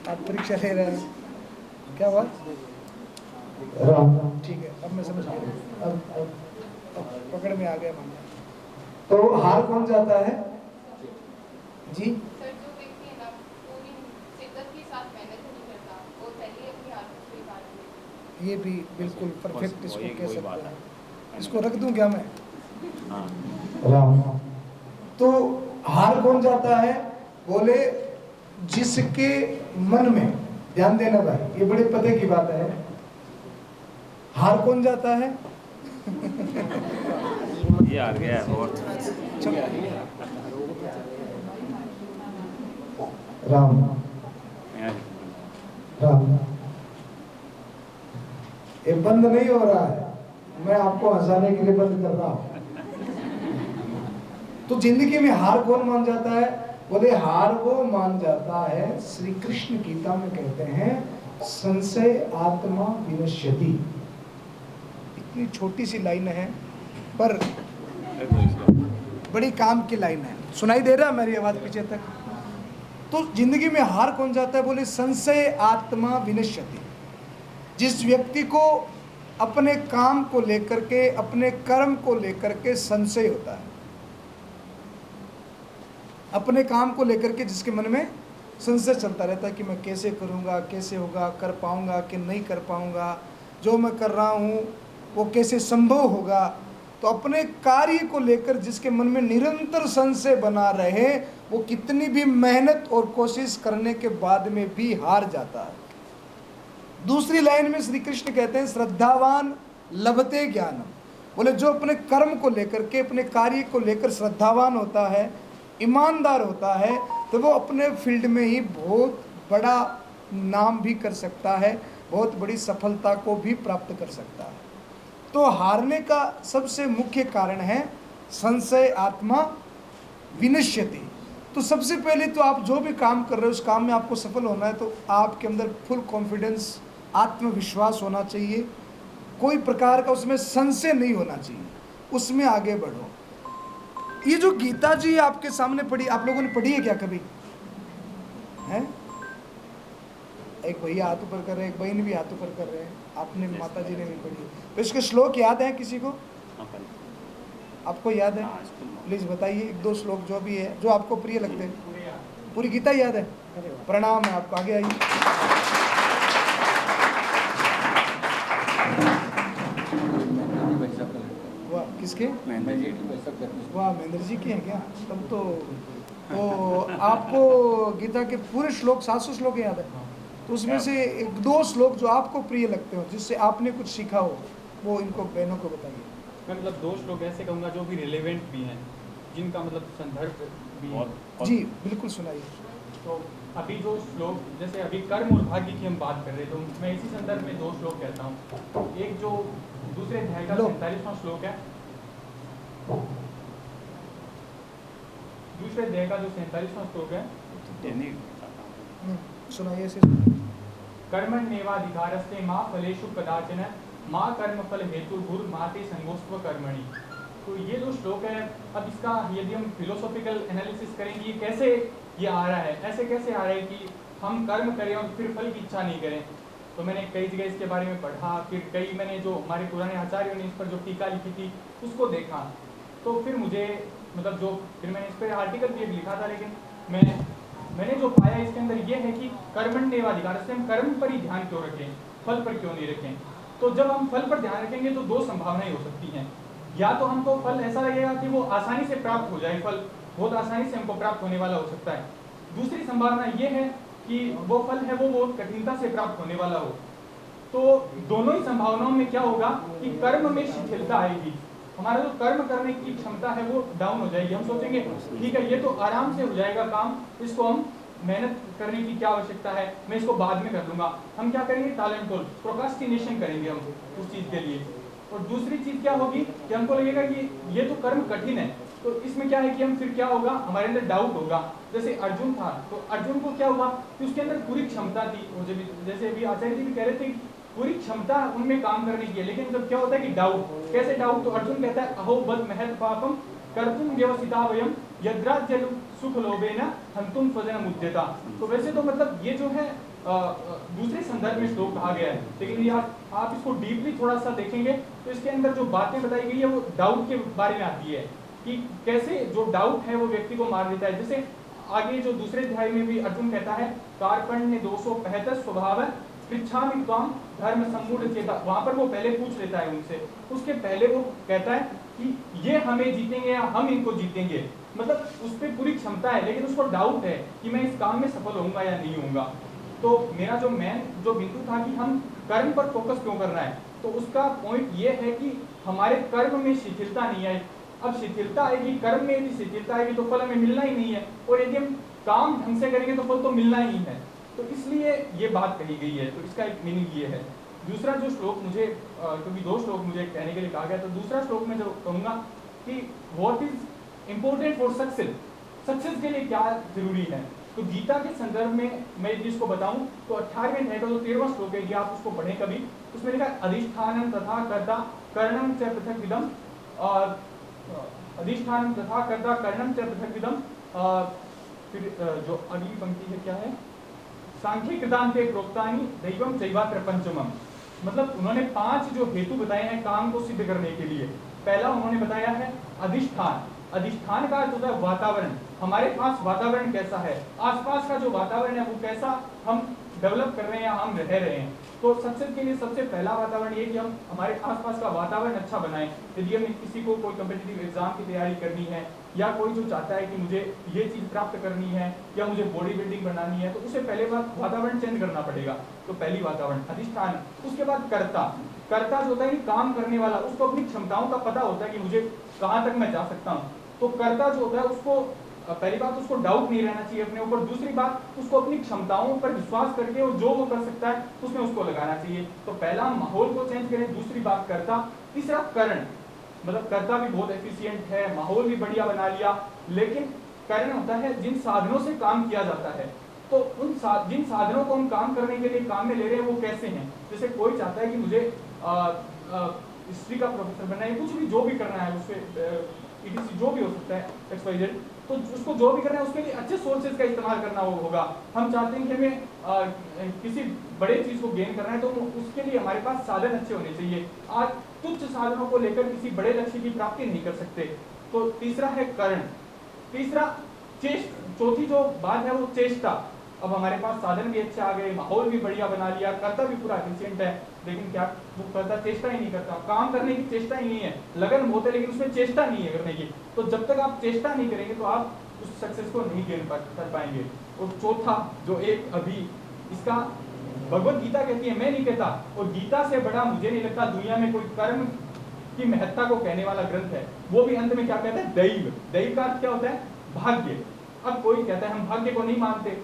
आप परीक्षा ले रहे हैं, क्या हुआ? ठीक है, अब मैं समझ गया, अब पकड़ में आ गया मामला। तो हार कौन जाता है जी? सर, जो व्यक्ति है ना, पूरी शिद्दत के साथ मेहनत नहीं करता, वो पहले अपनी हार को स्वीकार करता है। ये भी बिल्कुल परफेक्ट इसको वही- कह वही सकते बात हैं। है। इसको रख दूं क्या मैं? हाँ। राम। तो हार कौन जाता है? बोले जिसके मन में, ध्यान देना भाई, ये बड़े पते की बात है। हार कौन जाता है? ये हार गया है और राम राम। ये बंद नहीं हो रहा है, मैं आपको हंसाने के लिए बंद कर रहा हूं। तो जिंदगी में हार कौन मान जाता है? बोले हार वो मान जाता है, श्री कृष्ण गीता में कहते हैं, संशय आत्मा विनश्यति। इतनी छोटी सी लाइन है, पर बड़ी काम की लाइन है। सुनाई दे रहा है मेरी आवाज पीछे तक? तो जिंदगी में हार कौन जाता है? बोले संशय आत्मा विनश्यति। जिस व्यक्ति को अपने काम को लेकर के, अपने कर्म को लेकर के संशय होता है, अपने काम को लेकर के जिसके मन में संशय चलता रहता है कि मैं कैसे करूँगा, कैसे होगा, कर पाऊँगा कि नहीं कर पाऊँगा, जो मैं कर रहा हूँ वो कैसे संभव होगा। तो अपने कार्य को लेकर जिसके मन में निरंतर संशय बना रहे, वो कितनी भी मेहनत और कोशिश करने के बाद में भी हार जाता है। दूसरी लाइन में श्री कृष्ण कहते हैं, श्रद्धावान लभते ज्ञानम। बोले जो अपने कर्म को लेकर के, अपने कार्य को लेकर श्रद्धावान होता है, ईमानदार होता है, तो वो अपने फील्ड में ही बहुत बड़ा नाम भी कर सकता है, बहुत बड़ी सफलता को भी प्राप्त कर सकता है। तो हारने का सबसे मुख्य कारण है संशय आत्मा विनश्यति। तो सबसे पहले तो आप जो भी काम कर रहे हो उस काम में आपको सफल होना है तो आपके अंदर फुल कॉन्फिडेंस, आत्मविश्वास होना चाहिए, कोई प्रकार का उसमें संशय नहीं होना चाहिए, उसमें आगे बढ़ो। ये जो गीता जी आपके सामने पढ़ी, आप लोगों ने पढ़ी है क्या कभी? हैं? एक भैया हाथ ऊपर कर रहे हैं, एक बहन भी हाथ ऊपर कर रहे हैं, आपने माता जी ने भी पढ़ी। तो इसके श्लोक याद है किसी को? आपको याद है? प्लीज बताइए एक दो श्लोक जो भी है, जो आपको प्रिय लगते हैं। पूरी गीता याद है? प्रणाम है आपको, आगे आइए। वाह, किसके? वाह, महेंद्र जी के हैं क्या? तब तो आपको गीता के पूरे श्लोक 700 श्लोक याद है? तो उसमें से एक दो श्लोक जो आपको प्रिय लगते हो, जिससे आपने कुछ सीखा हो, वो इनको बहनों को बताइए। मैं मतलब दो श्लोक ऐसे कहूँगा जो भी रिलेवेंट भी हैं, जिनका मतलब संदर्भ भी है। जी बिल्कुल सुनाइए। तो अभी जो श्लोक, जैसे अभी कर्म और भाग्य की हम बात कर रहे थे, तो मैं इसी संदर्भ में दो श्लोक कहता हूँ। एक जो दूसरे अध्याय का 47वां श्लोक है, दूसरे अध्याय का जो 47वां श्लोक है, सुनाइए से। कर्मण्येवाधिकारस्ते मा फलेषु कदाचन मा कर्म फल हेतु भूर माते संगोस्त्व कर्मणि। तो ये जो श्लोक है, अब इसका यदि हम फिलोसॉफिकल एनालिसिस करेंगे, ये कैसे ये आ रहा है, ऐसे कैसे आ रहा है कि हम कर्म करें और फिर फल की इच्छा नहीं करें। तो मैंने कई जगह इसके बारे में पढ़ा, फिर कई मैंने जो हमारे पुराने आचार्यों ने इस पर जो टीका लिखी थी उसको देखा, तो फिर मुझे मतलब जो फिर मैंने इस पर आर्टिकल भी एक लिखा था, लेकिन मैंने जो पाया इसके अंदर ये है कि कर्मण्येवाधिकार से हम कर्म पर ही ध्यान क्यों रखें, फल पर क्यों नहीं रखें। तो जब हम फल पर ध्यान रखेंगे तो दो संभावनाएं हो सकती हैं। या तो हमको फल ऐसा लगेगा कि वो आसानी से प्राप्त हो जाए, फल बहुत आसानी से हमको प्राप्त होने वाला हो सकता है। दूसरी संभावना ये है कि वो फल है वो बहुत कठिनता से प्राप्त होने वाला हो। तो दोनों ही संभावनाओं में क्या होगा कि कर्म में शिथिलता आएगी, हमारा जो कर्म करने की क्षमता है वो डाउन हो जाएगी। हम सोचेंगे ठीक है, ये तो आराम से हो जाएगा काम, इसको हम मेहनत करने की क्या आवश्यकता है, मैं इसको बाद में कर लूंगा। हम क्या करेंगे, टालमटोल, प्रोक्रास्टिनेशन करेंगे हम उस चीज के लिए। और दूसरी चीज क्या होगी कि हमको लगेगा कि ये तो कर्म कठिन है, तो इसमें क्या है कि हम फिर क्या होगा, हमारे अंदर डाउट होगा। जैसे अर्जुन था, तो अर्जुन को क्या हुआ कि उसके अंदर पूरी क्षमता थी, जैसे अभी आचार्य जी भी कह रहे थे पूरी क्षमता उनमें काम करने की है, लेकिन जब क्या होता है कि डाउट, कैसे डाउट, तो अर्जुन कहता है अहो बद महत पापम कर्तुम व्यवसिता वयम यद्राज्य सुख लोभेन हंतुम स्वजनम उद्यता। तो वैसे तो मतलब ये जो है दूसरे संदर्भ में श्लोक कहा गया है, लेकिन यदि आप इसको डीपली थोड़ा सा देखेंगे तो इसके अंदर जो बातें बताई गई है वो डाउट के बारे में आती है कि कैसे जो डाउट है वो व्यक्ति को मार देता है। जैसे आगे जो दूसरे अध्याय में भी अर्जुन कहता है कार्पण्य 265 स्वभाव पृच्छामि त्वाम धर्म सम्मूढ़ चेता, वहां पर वो पहले पूछ लेता है उनसे, उसके पहले वो कहता है कि ये हमें जीतेंगे या हम इनको जीतेंगे, मतलब उस पर पूरी क्षमता है लेकिन उसको डाउट है कि मैं इस काम में सफल होऊंगा या नहीं होऊंगा। तो मेरा जो मेन जो बिंदु था कि हम कर्म पर फोकस क्यों करना है, तो उसका पॉइंट ये है कि हमारे कर्म में शिथिलता नहीं है। अब शिथिलता आएगी, कर्म में यदि शिथिलता आएगी तो फल हमें मिलना ही नहीं है, और यदि हम काम ढंग से करेंगे तो फल तो मिलना ही है। तो इसलिए ये बात कही गई है, तो इसका एक मीनिंग ये है। दूसरा जो श्लोक मुझे, क्योंकि दो श्लोक मुझे कहने के लिए कहा गया, तो दूसरा श्लोक में जो कहूंगा कि what is important for success, success के लिए क्या जरूरी है। तो गीता के संदर्भ में मैं जिसको बताऊं तो 18वें अध्याय का जो 13वां श्लोक है, आप उसको पढ़ें कभी, उसमें लिखा अधिष्ठानम तथा कर्ता कर्णम च पृथक विदम, और अधिष्ठानम तथा कर्ता कर्णम च पृथक विदम। फिर जो अगली पंक्ति है क्या है, सांख्य कृतांते प्रोक्तानि दैवम चैवात्र पंचमम, मतलब उन्होंने 5 जो हेतु बताए हैं काम को सिद्ध करने के लिए। पहला उन्होंने बताया है अधिष्ठान, अधिष्ठान का अर्थ होता है वातावरण, हमारे पास वातावरण कैसा है, आसपास का जो वातावरण है वो कैसा हम डेवलप कर रहे हैं या हम रह रहे हैं। तो सक्सेस के लिए सबसे पहला वातावरण ये कि हम हमारे आसपास का वातावरण अच्छा बनाएं। यदि हम किसी को कोई कॉम्पिटिटिव एग्जाम की तैयारी करनी है, या कोई जो चाहता है कि मुझे ये चीज प्राप्त करनी है या मुझे बॉडी बिल्डिंग बनानी है, तो उसे पहले बात वातावरण चेंज करना पड़ेगा। तो पहली वातावरण अधिष्ठान। उसके बाद कर्ता, कर्ता जो होता है काम करने वाला, उसको अपनी क्षमताओं का पता होता है कि मुझे कहाँ तक मैं जा सकता हूँ। तो कर्ता जो होता है उसको पहली बात उसको डाउट नहीं रहना चाहिए अपने ऊपर, दूसरी बात उसको अपनी क्षमताओं पर विश्वास करके और जो वो कर सकता है उसमें उसको लगाना चाहिए। तो पहला माहौल को चेंज करें, दूसरी बात कर्ता, तीसरा करण, मतलब कर्ता भी बहुत एफिशिएंट है, माहौल भी बढ़िया बना लिया, लेकिन कारण होता है जिन साधनों से काम किया जाता है। तो जिन साधनों को हम काम करने के लिए काम में ले रहे हैं वो कैसे हैं। जैसे कोई चाहता है कि मुझे हिस्ट्री का प्रोफेसर बनना है, कुछ भी जो भी करना है उससे ETC जो भी हो सकता है XYZ, तो उसको जो भी करना है उसके लिए अच्छे सोर्सेज का इस्तेमाल करना होगा। हम चाहते हैं कि हमें किसी बड़े चीज को गेन करना है तो उसके लिए हमारे पास साधन अच्छे होने चाहिए। आज तुच्छ साधनों को लेकर किसी बड़े लक्ष्य की प्राप्ति नहीं कर सकते। तो तीसरा है करण, तीसरा चौथी जो बात है वो चेष्टा। अब हमारे पास साधन भी अच्छे आ गए, माहौल भी बढ़िया बना लिया, करता भी पूरा एफिशिएंट है, लेकिन क्या वो करता चेष्टा ही नहीं करता, काम करने की चेष्टा ही नहीं है। लगन बहुत है लेकिन उसमें चेष्टा नहीं है करने की। तो जब तक आप चेष्टा नहीं करेंगे तो आप उस सक्सेस को नहीं गेन कर पाएंगे। और चौथा जो एक अभी इसका भगवत गीता कहती है, मैं नहीं कहता, और गीता से बड़ा मुझे नहीं लगता दुनिया में कोई कर्म की महत्ता को कहने वाला ग्रंथ है। वो भी अंत में क्या कहता है, दैव। दैव का अर्थ क्या होता है, भाग्य। अब कोई कहता है हम भाग्य को नहीं मानते,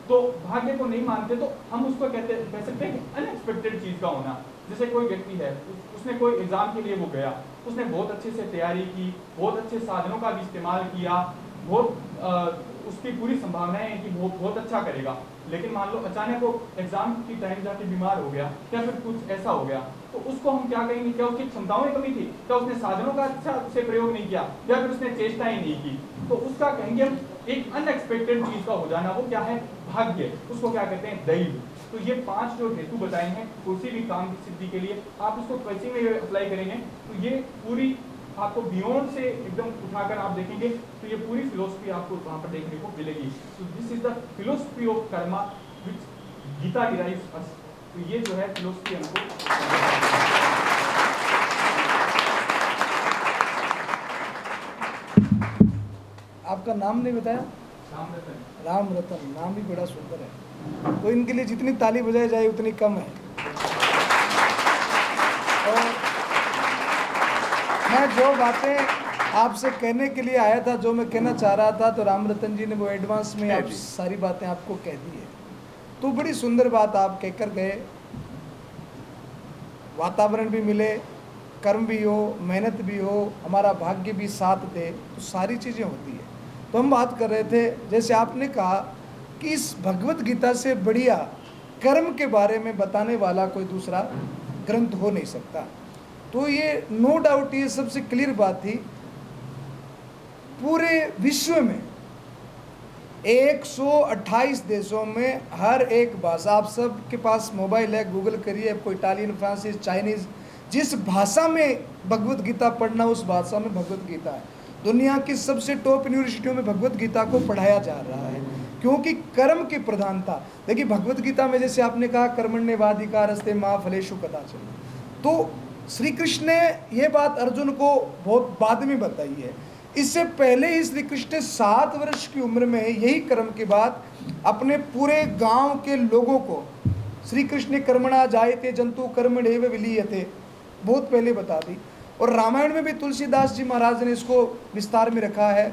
तो भाग्य को नहीं मानते तो हम उसको कह सकते हैं कि अनएक्सपेक्टेड चीज का होना। जैसे कोई व्यक्ति है, उसने कोई एग्जाम के लिए वो गया, उसने बहुत अच्छे से तैयारी की, बहुत अच्छे साधनों का भी इस्तेमाल किया, बहुत उसकी पूरी संभावनाएं हैं कि वो बहुत अच्छा करेगा, लेकिन मान लो अचानक वो एग्जाम की टाइम जाके बीमार हो गया या फिर कुछ ऐसा हो गया, तो उसको हम क्या कहेंगे, क्या उसकी क्षमताओं में कमी थी, क्या उसने साधनों का अच्छा से प्रयोग नहीं किया, या फिर उसने चेष्टा ही नहीं की, तो उसका कहेंगे हम एक अनएक्सपेक्टेड चीज का हो जाना, वो क्या है, भाग्य। उसको क्या कहते हैं, दैव। तो ये 5 जो हेतु बताए हैं किसी भी काम की सिद्धि के लिए, आप इसको कृषि में अप्लाई करेंगे तो ये पूरी आपको बियॉन्ड से एकदम उठाकर आप देखेंगे तो ये पूरी फिलोसफी आपको वहां पर देखने को मिलेगी। तो this is the philosophy of karma which Gita derives us. तो ये जो है फिलोसफी हमको। आपका नाम नहीं बताया? राम रतन। राम रतन, नाम भी बड़ा सुंदर है, तो इनके लिए जितनी ताली बजाई जाए उतनी कम है। और मैं जो बातें आपसे कहने के लिए आया था, जो मैं कहना चाह रहा था, तो राम रतन जी ने वो एडवांस में आप सारी बातें आपको कह दी है। तो बड़ी सुंदर बात आप कहकर गए, वातावरण भी मिले, कर्म भी हो, मेहनत भी हो, हमारा भाग्य भी साथ दे, तो सारी चीज़ें होती है। तो हम बात कर रहे थे, जैसे आपने कहा कि इस भगवत गीता से बढ़िया कर्म के बारे में बताने वाला कोई दूसरा ग्रंथ हो नहीं सकता। तो ये नो डाउट ये सबसे क्लियर बात थी। पूरे विश्व में 128 देशों में हर एक भाषा, आप सब के पास मोबाइल है, गूगल करिए, आपको इटालियन, फ्रांसीस, चाइनीज़, जिस भाषा में भगवत गीता पढ़ना उस भाषा में भगवत गीता है। दुनिया की सबसे टॉप यूनिवर्सिटियों में भगवत गीता को पढ़ाया जा रहा है, क्योंकि कर्म की प्रधानता। देखिए भगवत गीता में जैसे आपने कहा कर्मण्येवाधिकारस्ते मा फलेषु कदाचन, तो श्री कृष्ण ने यह बात अर्जुन को बहुत बाद में बताई है। इससे पहले ही श्री कृष्ण ने 7 वर्ष की उम्र में यही कर्म की बात अपने पूरे गांव के लोगों को, श्री कृष्ण ने कर्मणा जायते जंतु कर्मण्येव विलीयते, बहुत पहले बता दी। और रामायण में भी तुलसीदास जी महाराज ने इसको विस्तार में रखा है,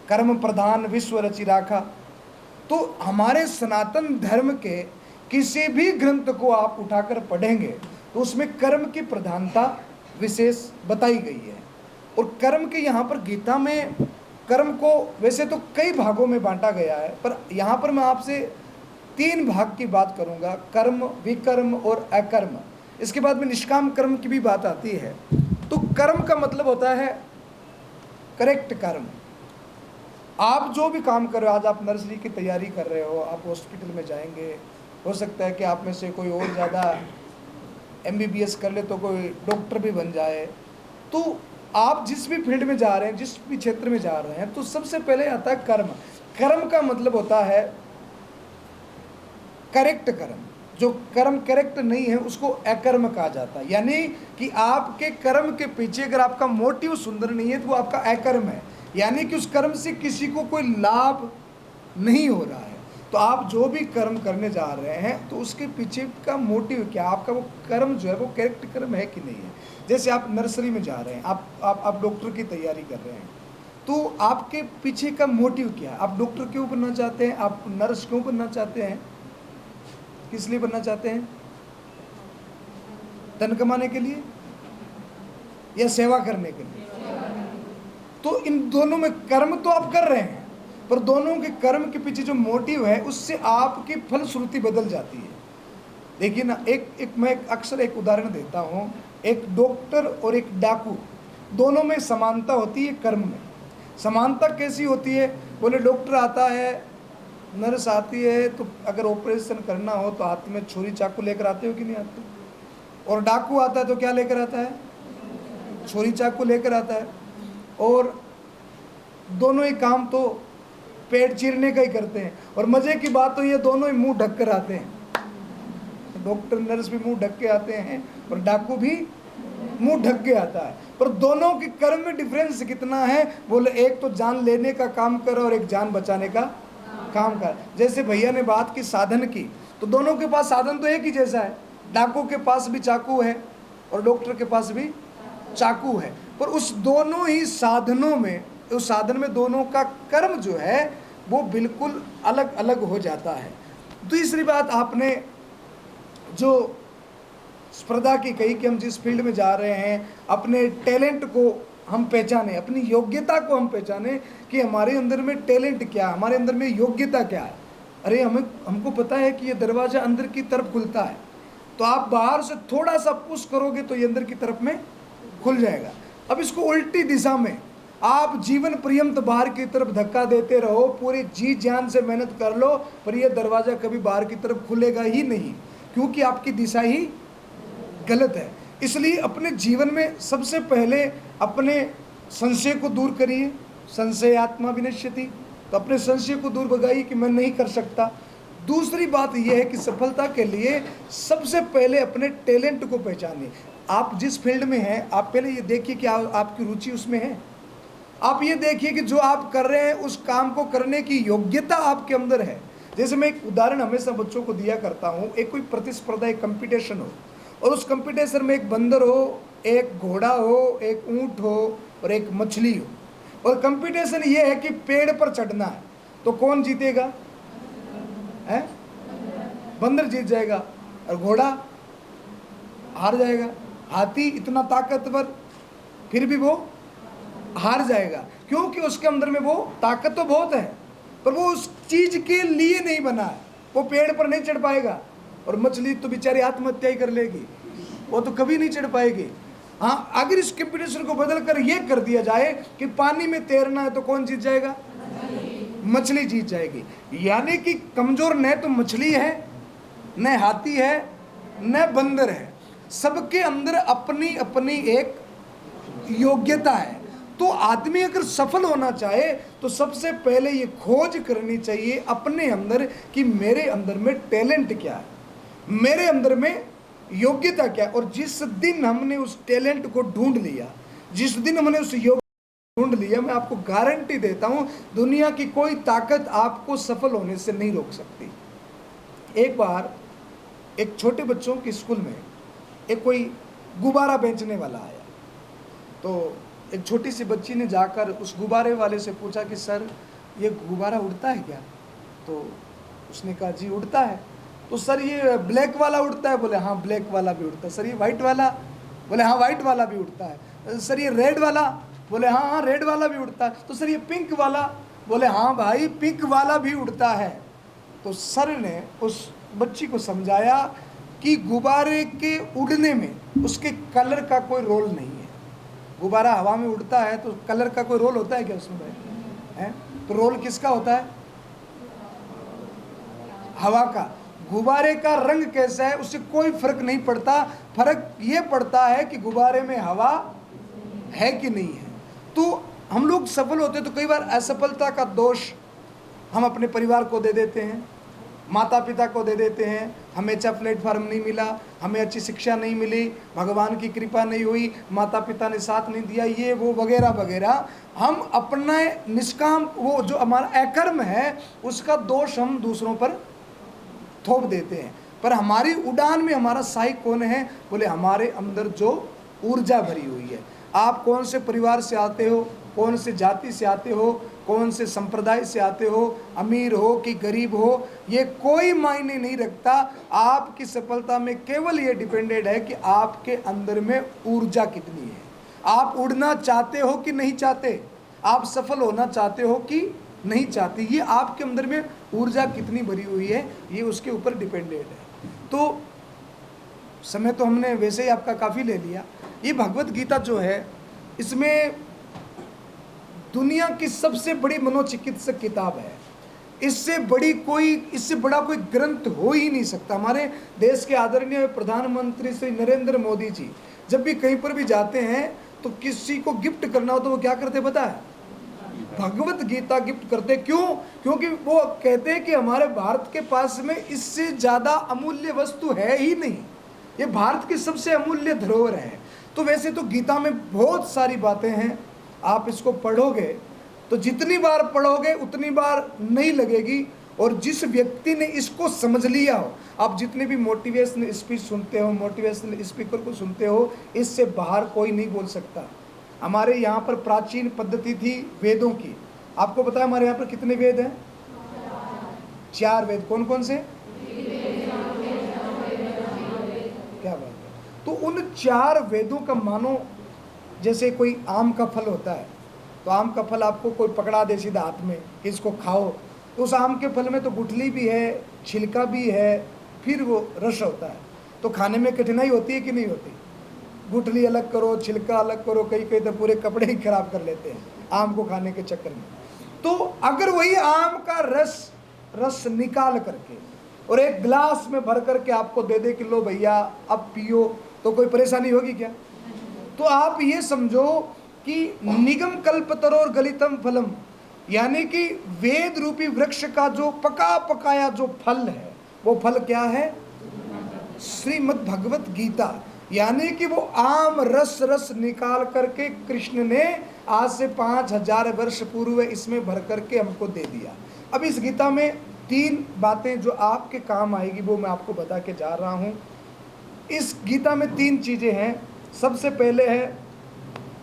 कर्म प्रधान विश्व रचि राखा। तो हमारे सनातन धर्म के किसी भी ग्रंथ को आप उठाकर पढ़ेंगे तो उसमें कर्म की प्रधानता विशेष बताई गई है। और कर्म के यहाँ पर गीता में कर्म को वैसे तो कई भागों में बांटा गया है, पर यहाँ पर मैं आपसे 3 भाग की बात करूँगा, कर्म, विकर्म और अकर्म। इसके बाद में निष्काम कर्म की भी बात आती है। तो कर्म का मतलब होता है करेक्ट कर्म। आप जो भी काम कर रहे हो, आज आप नर्सरी की तैयारी कर रहे हो, आप हॉस्पिटल में जाएंगे, हो सकता है कि आप में से कोई और ज़्यादा MBBS कर ले तो कोई डॉक्टर भी बन जाए। तो आप जिस भी फील्ड में जा रहे हैं, जिस भी क्षेत्र में जा रहे हैं, तो सबसे पहले आता है कर्म। कर्म का मतलब होता है करेक्ट कर्म। जो कर्म करेक्ट नहीं है उसको अकर्म कहा जाता है। यानी कि आपके कर्म के पीछे अगर आपका मोटिव सुंदर नहीं है तो वो आपका अकर्म है, यानी कि उस कर्म से किसी को कोई लाभ नहीं हो रहा है। तो आप जो भी कर्म करने जा रहे हैं तो उसके पीछे का मोटिव क्या, आपका वो कर्म जो है वो करेक्ट कर्म है कि नहीं है। जैसे आप नर्सरी में जा रहे हैं, आप डॉक्टर की तैयारी कर रहे हैं, तो आपके पीछे का मोटिव क्या है? आप डॉक्टर क्यों बनना चाहते हैं? आप नर्स क्यों बनना चाहते हैं? किस लिए बनना चाहते हैं? धन कमाने के लिए या सेवा करने के लिए? तो इन दोनों में कर्म तो आप कर रहे हैं, पर दोनों के कर्म के पीछे जो मोटिव है उससे आपकी फलश्रुति बदल जाती है। देखिए ना, मैं अक्सर एक उदाहरण देता हूँ, एक डॉक्टर और एक डाकू, दोनों में समानता होती है कर्म में। समानता कैसी होती है? बोले डॉक्टर आता है, नर्स आती है, तो अगर ऑपरेशन करना हो तो हाथ में छुरी चाकू लेकर आते हो कि नहीं आते? और डाकू आता है तो क्या लेकर आता है? छुरी चाकू लेकर आता है। और दोनों ही काम तो पेट चीरने का ही करते हैं। और मजे की बात तो ये दोनों ही मुंह ढक कर आते हैं। डॉक्टर नर्स भी मुंह ढक के आते हैं और डाकू भी मुंह ढक के आता है, पर दोनों के कर्म में डिफरेंस कितना है? बोले एक तो जान लेने का काम कर और एक जान बचाने का काम कर। जैसे भैया ने बात की साधन की, तो दोनों के पास साधन तो एक ही जैसा है। डाकू के पास भी चाकू है और डॉक्टर के पास भी चाकू है, पर उस दोनों ही साधनों में, उस साधन में दोनों का कर्म जो है वो बिल्कुल अलग अलग हो जाता है। दूसरी बात आपने जो स्पर्धा की कही कि हम जिस फील्ड में जा रहे हैं, अपने टैलेंट को हम पहचाने, अपनी योग्यता को हम पहचाने कि हमारे अंदर में टैलेंट क्या है, हमारे अंदर में योग्यता क्या है। अरे हमको पता है कि ये दरवाज़ा अंदर की तरफ खुलता है, तो आप बाहर से थोड़ा सा पुश करोगे तो ये अंदर की तरफ में खुल जाएगा। अब इसको उल्टी दिशा में आप जीवन पर्यंत बाहर की तरफ धक्का देते रहो, पूरी जी जान से मेहनत कर लो, पर यह दरवाज़ा कभी बाहर की तरफ खुलेगा ही नहीं, क्योंकि आपकी दिशा ही गलत है। इसलिए अपने जीवन में सबसे पहले अपने संशय को दूर करिए। संशय आत्मा विनश्यति, तो अपने संशय को दूर भगाइए कि मैं नहीं कर सकता। दूसरी बात यह है कि सफलता के लिए सबसे पहले अपने टैलेंट को पहचानिए। आप जिस फील्ड में हैं, आप पहले ये देखिए कि आपकी रुचि उसमें है। आप ये देखिए कि जो आप कर रहे हैं उस काम को करने की योग्यता आपके अंदर है। जैसे मैं एक उदाहरण हमेशा बच्चों को दिया करता हूँ, एक कोई प्रतिस्पर्धा, एक कंपटीशन हो, और उस कंपटीशन में एक बंदर हो, एक घोड़ा हो, एक ऊंट हो और एक मछली हो, और कंपटीशन ये है कि पेड़ पर चढ़ना है, तो कौन जीतेगा? है बंदर जीत जाएगा और घोड़ा हार जाएगा। हाथी इतना ताकतवर, फिर भी वो हार जाएगा, क्योंकि उसके अंदर में वो ताकत तो बहुत है, पर वो उस चीज के लिए नहीं बना है, वो पेड़ पर नहीं चढ़ पाएगा। और मछली तो बेचारी आत्महत्या ही कर लेगी, वो तो कभी नहीं चढ़ पाएगी। हाँ, अगर इस कंपटीशन को बदल कर ये कर दिया जाए कि पानी में तैरना है, तो कौन जीत जाएगा? मछली जीत जाएगी। यानी कि कमजोर न तो मछली है, न हाथी है, न बंदर है, सबके अंदर अपनी अपनी एक योग्यता है। तो आदमी अगर सफल होना चाहे तो सबसे पहले ये खोज करनी चाहिए अपने अंदर कि मेरे अंदर में टैलेंट क्या है, मेरे अंदर में योग्यता क्या है। और जिस दिन हमने उस टैलेंट को ढूंढ लिया, जिस दिन हमने उस योग्यता ढूंढ लिया, मैं आपको गारंटी देता हूं दुनिया की कोई ताकत आपको सफल होने से नहीं रोक सकती। एक बार एक छोटे बच्चों के स्कूल में एक कोई गुब्बारा बेचने वाला आया, तो एक छोटी सी बच्ची ने जाकर उस गुब्बारे वाले से पूछा कि सर ये गुब्बारा उड़ता है क्या? तो उसने कहा जी उड़ता है। तो सर ये ब्लैक वाला उड़ता है? बोले हाँ ब्लैक वाला भी उड़ता है। सर ये वाइट वाला? बोले हाँ वाइट वाला भी उड़ता है। सर ये रेड वाला? बोले हाँ हाँ रेड वाला भी उड़ता है। तो सर ये पिंक वाला? बोले हाँ भाई पिंक वाला भी उड़ता है। तो सर ने उस बच्ची को समझाया कि गुब्बारे के उड़ने में उसके कलर का कोई रोल नहीं है। गुब्बारा हवा में उड़ता है तो कलर का कोई रोल होता है क्या उसमें भाई? है तो रोल किसका होता है? हवा का। गुब्बारे का रंग कैसा है उससे कोई फर्क नहीं पड़ता, फर्क ये पड़ता है कि गुब्बारे में हवा है कि नहीं है। तो हम लोग सफल होते तो कई बार असफलता का दोष हम अपने परिवार को दे देते हैं, माता पिता को दे देते हैं। हमें अच्छा प्लेटफॉर्म नहीं मिला, हमें अच्छी शिक्षा नहीं मिली, भगवान की कृपा नहीं हुई, माता पिता ने साथ नहीं दिया, ये वो वगैरह वगैरह। हम अपना निष्काम, वो जो हमारा अकर्म है उसका दोष हम दूसरों पर थोप देते हैं। पर हमारी उड़ान में हमारा सहायक कौन है? बोले हमारे अंदर जो ऊर्जा भरी हुई है। आप कौन से परिवार से आते हो, कौन से जाति से आते हो, कौन से संप्रदाय से आते हो, अमीर हो कि गरीब हो, ये कोई मायने नहीं रखता। आपकी सफलता में केवल ये डिपेंडेड है कि आपके अंदर में ऊर्जा कितनी है। आप उड़ना चाहते हो कि नहीं चाहते? आप सफल होना चाहते हो कि नहीं चाहते, ये आपके अंदर में ऊर्जा कितनी भरी हुई है, ये उसके ऊपर डिपेंडेंट है। तो समय तो हमने वैसे ही आपका काफ़ी ले लिया। ये भगवत गीता जो है, इसमें दुनिया की सबसे बड़ी मनोचिकित्सक किताब है। इससे बड़ा कोई ग्रंथ हो ही नहीं सकता। हमारे देश के आदरणीय प्रधानमंत्री श्री नरेंद्र मोदी जी जब भी कहीं पर भी जाते हैं तो किसी को गिफ्ट करना हो तो वो क्या करते पता है? भगवत गीता गिफ्ट करते। क्यों? क्योंकि वो कहते हैं कि हमारे भारत के पास में इससे ज्यादा अमूल्य वस्तु है ही नहीं, ये भारत की सबसे अमूल्य धरोहर है। तो वैसे तो गीता में बहुत सारी बातें हैं, आप इसको पढ़ोगे तो जितनी बार पढ़ोगे उतनी बार नहीं लगेगी। और जिस व्यक्ति ने इसको समझ लिया हो, आप जितने भी मोटिवेशनल स्पीच सुनते हो, मोटिवेशनल स्पीकर को सुनते हो, इससे बाहर कोई नहीं बोल सकता। हमारे यहाँ पर प्राचीन पद्धति थी वेदों की। आपको पता है हमारे यहाँ पर कितने वेद हैं? 4 वेद। कौन कौन से? क्या बात है। तो उन 4 वेदों का मानो जैसे कोई आम का फल होता है, तो आम का फल आपको कोई पकड़ा दे सीधा हाथ में कि इसको खाओ, तो उस आम के फल में तो गुठली भी है, छिलका भी है, फिर वो रस होता है। तो खाने में कठिनाई होती है कि नहीं होती? गुठली अलग करो, छिलका अलग करो, कई कई तो पूरे कपड़े ही खराब कर लेते हैं आम को खाने के चक्कर में। तो अगर वही आम का रस निकाल करके और एक गिलास में भर करके आपको दे दे कि लो भैया अब पियो, तो कोई परेशानी होगी क्या? तो आप ये समझो कि निगम कल्पतरो और गलितम फलम, यानी कि वेद रूपी वृक्ष का जो पका पकाया जो फल है, वो फल क्या है? श्रीमद् भगवत गीता। यानी कि वो आम रस निकाल करके कृष्ण ने आज से 5000 वर्ष पूर्व इसमें भर करके हमको दे दिया। अब इस गीता में 3 बातें जो आपके काम आएगी वो मैं आपको बता के जा रहा हूँ। इस गीता में 3 चीजें हैं। सबसे पहले है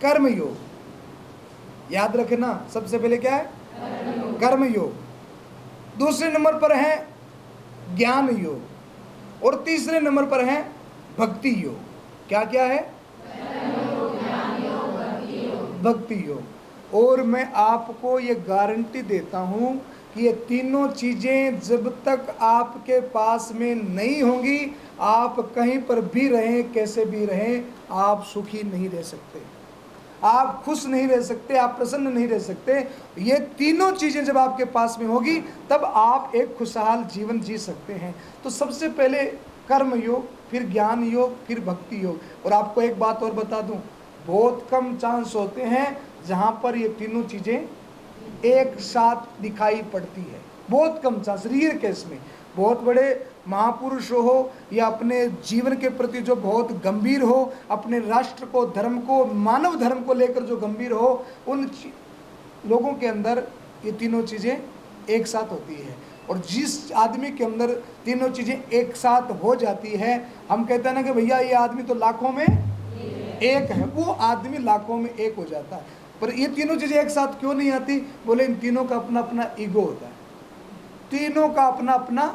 कर्म योग, याद रखना। सबसे पहले क्या है? कर्म योग। दूसरे नंबर पर है ज्ञान योग और तीसरे नंबर पर है भक्ति योग। क्या क्या है? भक्ति योग। और मैं आपको ये गारंटी देता हूं कि ये तीनों चीजें जब तक आपके पास में नहीं होंगी, आप कहीं पर भी रहें, कैसे भी रहें, आप सुखी नहीं रह सकते, आप खुश नहीं रह सकते, आप प्रसन्न नहीं रह सकते। ये तीनों चीजें जब आपके पास में होगी तब आप एक खुशहाल जीवन जी सकते हैं। तो सबसे पहले कर्म योग, फिर ज्ञान योग, फिर भक्ति योग। और आपको एक बात और बता दूं, बहुत कम चांस होते हैं जहां पर ये तीनों चीजें एक साथ दिखाई पड़ती है, बहुत कम चांस, रियर केस में। बहुत बड़े महापुरुष हो या अपने जीवन के प्रति जो बहुत गंभीर हो, अपने राष्ट्र को, धर्म को, मानव धर्म को लेकर जो गंभीर हो, उन लोगों के अंदर ये तीनों चीज़ें एक साथ होती है। और जिस आदमी के अंदर तीनों चीज़ें एक साथ हो जाती है, हम कहते हैं ना कि भैया ये आदमी तो लाखों में एक है, वो आदमी लाखों में एक हो जाता है। पर ये तीनों चीज़ें एक साथ क्यों नहीं आती? बोले इन तीनों का अपना अपना ईगो होता है, तीनों का अपना अपना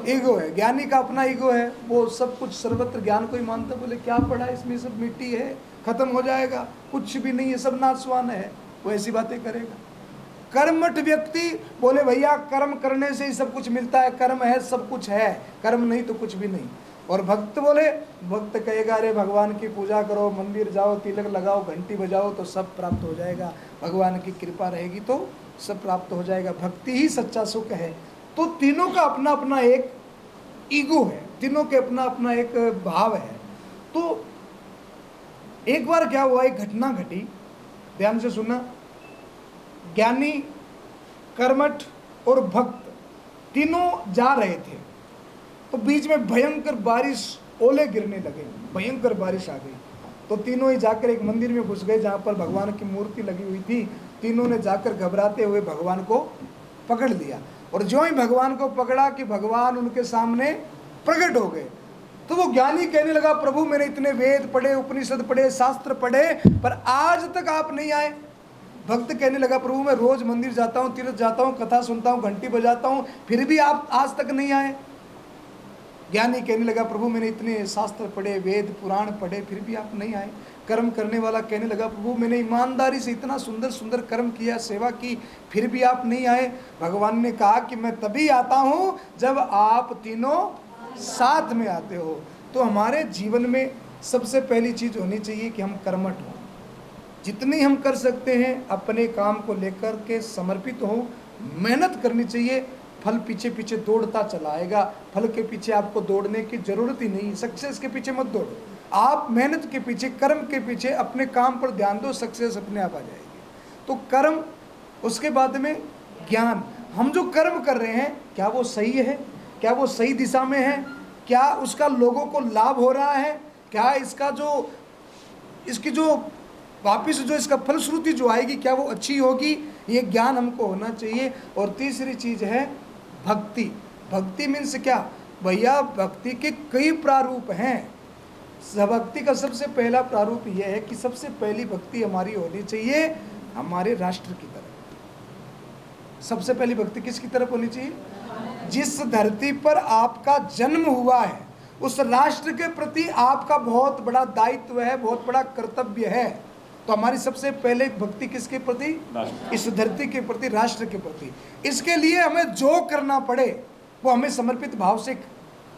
ईगो है। ज्ञानी का अपना ईगो है, वो सब कुछ सर्वत्र ज्ञान को ही मानता, बोले क्या पड़ा इसमें, सब मिट्टी है, खत्म हो जाएगा, कुछ भी नहीं है, सब नाशवान है, वो ऐसी बातें करेगा। कर्मठ व्यक्ति बोले भैया कर्म करने से ही सब कुछ मिलता है, कर्म है सब कुछ है, कर्म नहीं तो कुछ भी नहीं। और भक्त बोले, भक्त कहेगा अरे भगवान की पूजा करो, मंदिर जाओ, तिलक लगाओ, घंटी बजाओ तो सब प्राप्त हो जाएगा, भगवान की कृपा रहेगी तो सब प्राप्त हो जाएगा, भक्ति ही सच्चा सुख है। तो तीनों का अपना अपना एक ईगो है, तीनों के अपना अपना एक भाव है। तो एक बार क्या हुआ, एक घटना घटी, ध्यान से सुनना। ज्ञानी, कर्मठ और भक्त तीनों जा रहे थे, तो बीच में भयंकर बारिश, ओले गिरने लगे, भयंकर बारिश आ गई। तो तीनों ही जाकर एक मंदिर में घुस गए जहाँ पर भगवान की मूर्ति लगी हुई थी। तीनों ने जाकर घबराते हुए भगवान को पकड़ लिया। और जो ही भगवान को पकड़ा कि भगवान उनके सामने प्रकट हो गए, तो वो ज्ञानी कहने लगा प्रभु मैंने इतने वेद पढ़े, उपनिषद पढ़े, शास्त्र पढ़े, पर आज तक आप नहीं आए। भक्त कहने लगा प्रभु मैं रोज मंदिर जाता हूँ, तीर्थ जाता हूँ, कथा सुनता हूँ, घंटी बजाता हूँ, फिर भी आप आज तक नहीं आए। ज्ञानी कहने लगा प्रभु मैंने इतने शास्त्र पढ़े, वेद पुराण पढ़े, फिर भी आप नहीं आए। कर्म करने वाला कहने लगा, प्रभु मैंने ईमानदारी से इतना सुंदर सुंदर कर्म किया, सेवा की, फिर भी आप नहीं आए। भगवान ने कहा कि मैं तभी आता हूँ जब आप तीनों साथ में आते हो। तो हमारे जीवन में सबसे पहली चीज़ होनी चाहिए कि हम कर्मठ हों, जितनी हम कर सकते हैं अपने काम को लेकर के समर्पित हों, मेहनत करनी चाहिए। फल पीछे पीछे दौड़ता चला आएगा, फल के पीछे आपको दौड़ने की जरूरत ही नहीं, सक्सेस के पीछे मत दौड़ो, आप मेहनत के पीछे, कर्म के पीछे अपने काम पर ध्यान दो, सक्सेस अपने आप आ जाएगी। तो कर्म, उसके बाद में ज्ञान। हम जो कर्म कर रहे हैं क्या वो सही है, क्या वो सही दिशा में है, क्या उसका लोगों को लाभ हो रहा है, क्या इसकी जो वापिस जो इसका फलश्रुति जो आएगी क्या वो अच्छी होगी, ये ज्ञान हमको होना चाहिए। और तीसरी चीज़ है भक्ति। भक्ति मीन्स क्या भैया, भक्ति के कई प्रारूप हैं। भक्ति का सबसे पहला प्रारूप यह है कि सबसे पहली भक्ति हमारी होनी चाहिए हमारे राष्ट्र की तरफ। सबसे पहली भक्ति किसकी तरफ होनी चाहिए? जिस धरती पर आपका जन्म हुआ है उस राष्ट्र के प्रति आपका बहुत बड़ा दायित्व है, बहुत बड़ा कर्तव्य है। तो हमारी सबसे पहले भक्ति किसके प्रति? इस धरती के प्रति, राष्ट्र के प्रति। इसके लिए हमें जो करना पड़े वो हमें समर्पित भाव से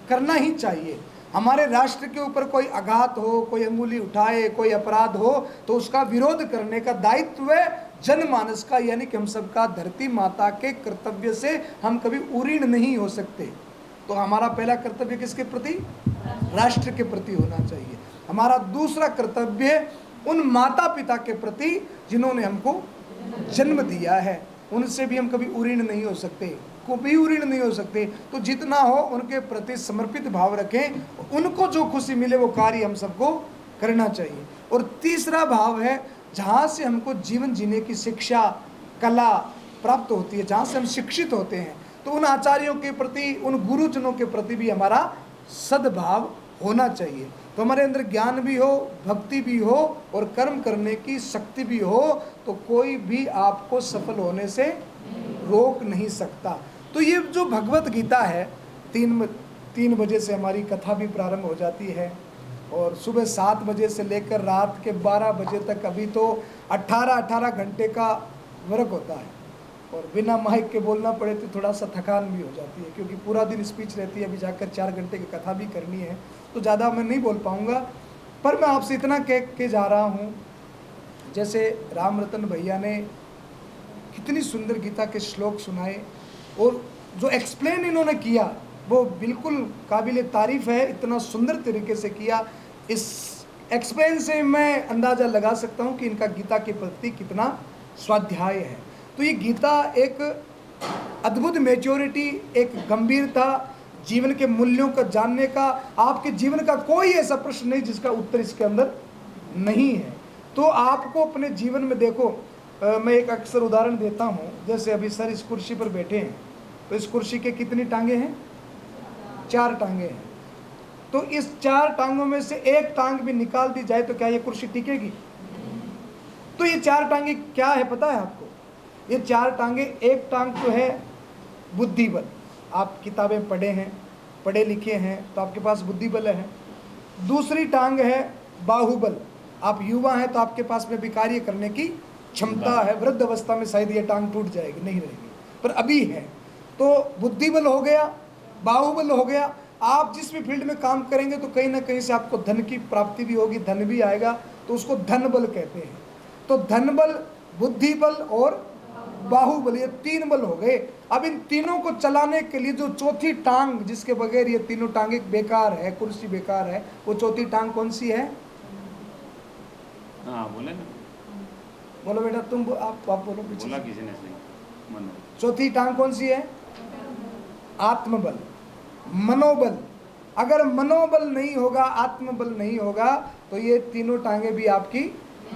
करना ही चाहिए। हमारे राष्ट्र के ऊपर कोई आघात हो, कोई अंगुली उठाए, कोई अपराध हो तो उसका विरोध करने का दायित्व है जनमानस का, यानी कि हम सबका। धरती माता के कर्तव्य से हम कभी उरीण नहीं हो सकते। तो हमारा पहला कर्तव्य किसके प्रति? राष्ट्र के प्रति होना चाहिए। हमारा दूसरा कर्तव्य उन माता पिता के प्रति जिन्होंने हमको जन्म दिया है, उनसे भी हम कभी उरीण नहीं हो सकते, कभी उरीण नहीं हो सकते। तो जितना हो उनके प्रति समर्पित भाव रखें, उनको जो खुशी मिले वो कार्य हम सबको करना चाहिए। और तीसरा भाव है जहाँ से हमको जीवन जीने की शिक्षा, कला प्राप्त होती है, जहाँ से हम शिक्षित होते हैं, तो उन आचार्यों के प्रति, उन गुरुजनों के प्रति भी हमारा सद्भाव होना चाहिए। तो हमारे अंदर ज्ञान भी हो, भक्ति भी हो और कर्म करने की शक्ति भी हो, तो कोई भी आपको सफल होने से रोक नहीं सकता। तो ये जो भगवत गीता है, 3 बजे से हमारी कथा भी प्रारंभ हो जाती है और सुबह 7 बजे से लेकर रात के 12 बजे तक, अभी तो 18 घंटे का वर्क होता है। और बिना माइक के बोलना पड़े तो थोड़ा सा थकान भी हो जाती है, क्योंकि पूरा दिन स्पीच रहती है, अभी जाकर 4 घंटे की कथा भी करनी है, तो ज़्यादा मैं नहीं बोल पाऊँगा। पर मैं आपसे इतना कह के जा रहा हूँ, जैसे राम रतन भैया ने कितनी सुंदर गीता के श्लोक सुनाए और जो एक्सप्लेन इन्होंने किया वो बिल्कुल काबिल तारीफ़ है, इतना सुंदर तरीके से किया। इस एक्सप्लेन से मैं अंदाज़ा लगा सकता हूँ कि इनका गीता के प्रति कितना स्वाध्याय है। तो ये गीता एक अद्भुत मैच्योरिटी, एक गंभीरता, जीवन के मूल्यों का जानने का, आपके जीवन का कोई ऐसा प्रश्न नहीं जिसका उत्तर इसके अंदर नहीं है। तो आपको अपने जीवन में देखो, मैं एक अक्सर उदाहरण देता हूँ, जैसे अभी सर इस कुर्सी पर बैठे हैं, तो इस कुर्सी के कितनी टांगे हैं? 4 टांगे हैं। तो इस 4 टांगों में से एक टांग भी निकाल दी जाए तो क्या ये कुर्सी टिकेगी? तो ये 4 टांगे क्या है पता है आपको? ये 4 टांगे, एक टांग तो है बुद्धि बल, आप किताबें पढ़े हैं, पढ़े लिखे हैं तो आपके पास बुद्धि बल है। दूसरी टांग है बाहुबल, आप युवा हैं तो आपके पास में भी कार्य करने की क्षमता है। वृद्ध अवस्था में शायद ये टांग टूट जाएगी, नहीं रहेगी, पर अभी है। तो बुद्धि बल हो गया, बाहुबल हो गया। आप जिस भी फील्ड में काम करेंगे तो कहीं ना कहीं से आपको धन की प्राप्ति भी होगी, धन भी आएगा, तो उसको धन बल कहते हैं। तो धन बल, बुद्धि बल और बाहुबल, ये 3 बल हो गए। अब इन तीनों को चलाने के लिए जो चौथी टांग, जिसके बगैर ये तीनों टांगे बेकार है, कुर्सी बेकार है, वो चौथी टांग कौन सी है? हाँ बोले ना, बोलो बेटा, तुम आप बोलो पीछे। बोला किसी ने सही, मनो। चौथी टांग कौन सी है? आत्मबल, मनोबल। अगर मनोबल नहीं होगा, आत्मबल नहीं होगा, तो ये तीनों टांगे भी आपकी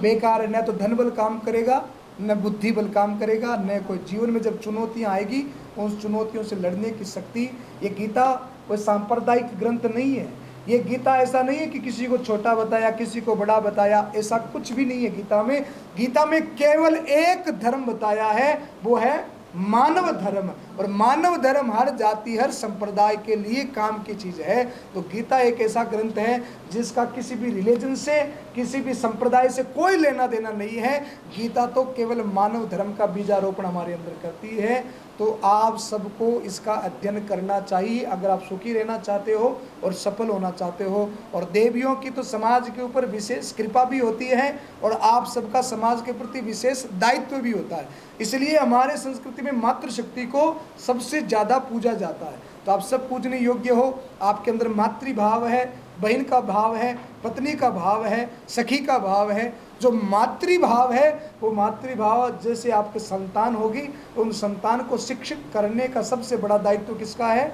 बेकार है। न तो धन बल काम करेगा, न बुद्धि बल काम करेगा, न कोई जीवन में जब चुनौतियां आएगी उस चुनौतियों से लड़ने की शक्ति। ये गीता कोई सांप्रदायिक ग्रंथ नहीं है। ये गीता ऐसा नहीं है कि किसी को छोटा बताया, किसी को बड़ा बताया, ऐसा कुछ भी नहीं है गीता में। गीता में केवल एक धर्म बताया है, वो है मानव धर्म। और मानव धर्म हर जाति, हर संप्रदाय के लिए काम की चीज़ है। तो गीता एक ऐसा ग्रंथ है जिसका किसी भी रिलीजन से, किसी भी संप्रदाय से कोई लेना देना नहीं है। गीता तो केवल मानव धर्म का बीजारोपण हमारे अंदर करती है। तो आप सबको इसका अध्ययन करना चाहिए अगर आप सुखी रहना चाहते हो और सफल होना चाहते हो। और देवियों की तो समाज के ऊपर विशेष कृपा भी होती है और आप सबका समाज के प्रति विशेष दायित्व भी होता है। इसलिए हमारे संस्कृति में मातृशक्ति को सबसे ज़्यादा पूजा जाता है। तो आप सब पूजने योग्य हो। आपके अंदर मातृभाव है, बहन का भाव है, पत्नी का भाव है, सखी का भाव है। जो मातृभाव है वो मातृभाव जैसे आपके संतान होगी तो उन संतान को शिक्षित करने का सबसे बड़ा दायित्व किसका है?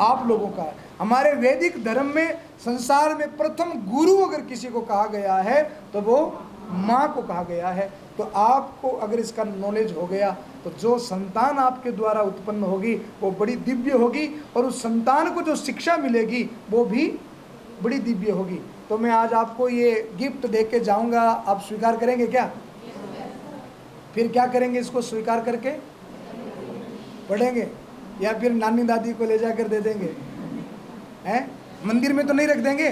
आप लोगों का है। हमारे वैदिक धर्म में संसार में प्रथम गुरु अगर किसी को कहा गया है तो वो माँ को कहा गया है। तो आपको अगर इसका नॉलेज हो गया तो जो संतान आपके द्वारा उत्पन्न होगी वो बड़ी दिव्य होगी और उस संतान को जो शिक्षा मिलेगी वो भी बड़ी दिव्य होगी। तो मैं आज आपको ये गिफ्ट दे के जाऊँगा, आप स्वीकार करेंगे क्या? फिर क्या करेंगे? इसको स्वीकार करके पढ़ेंगे या फिर नानी दादी को ले जाकर दे देंगे? हैं? मंदिर में तो नहीं रख देंगे।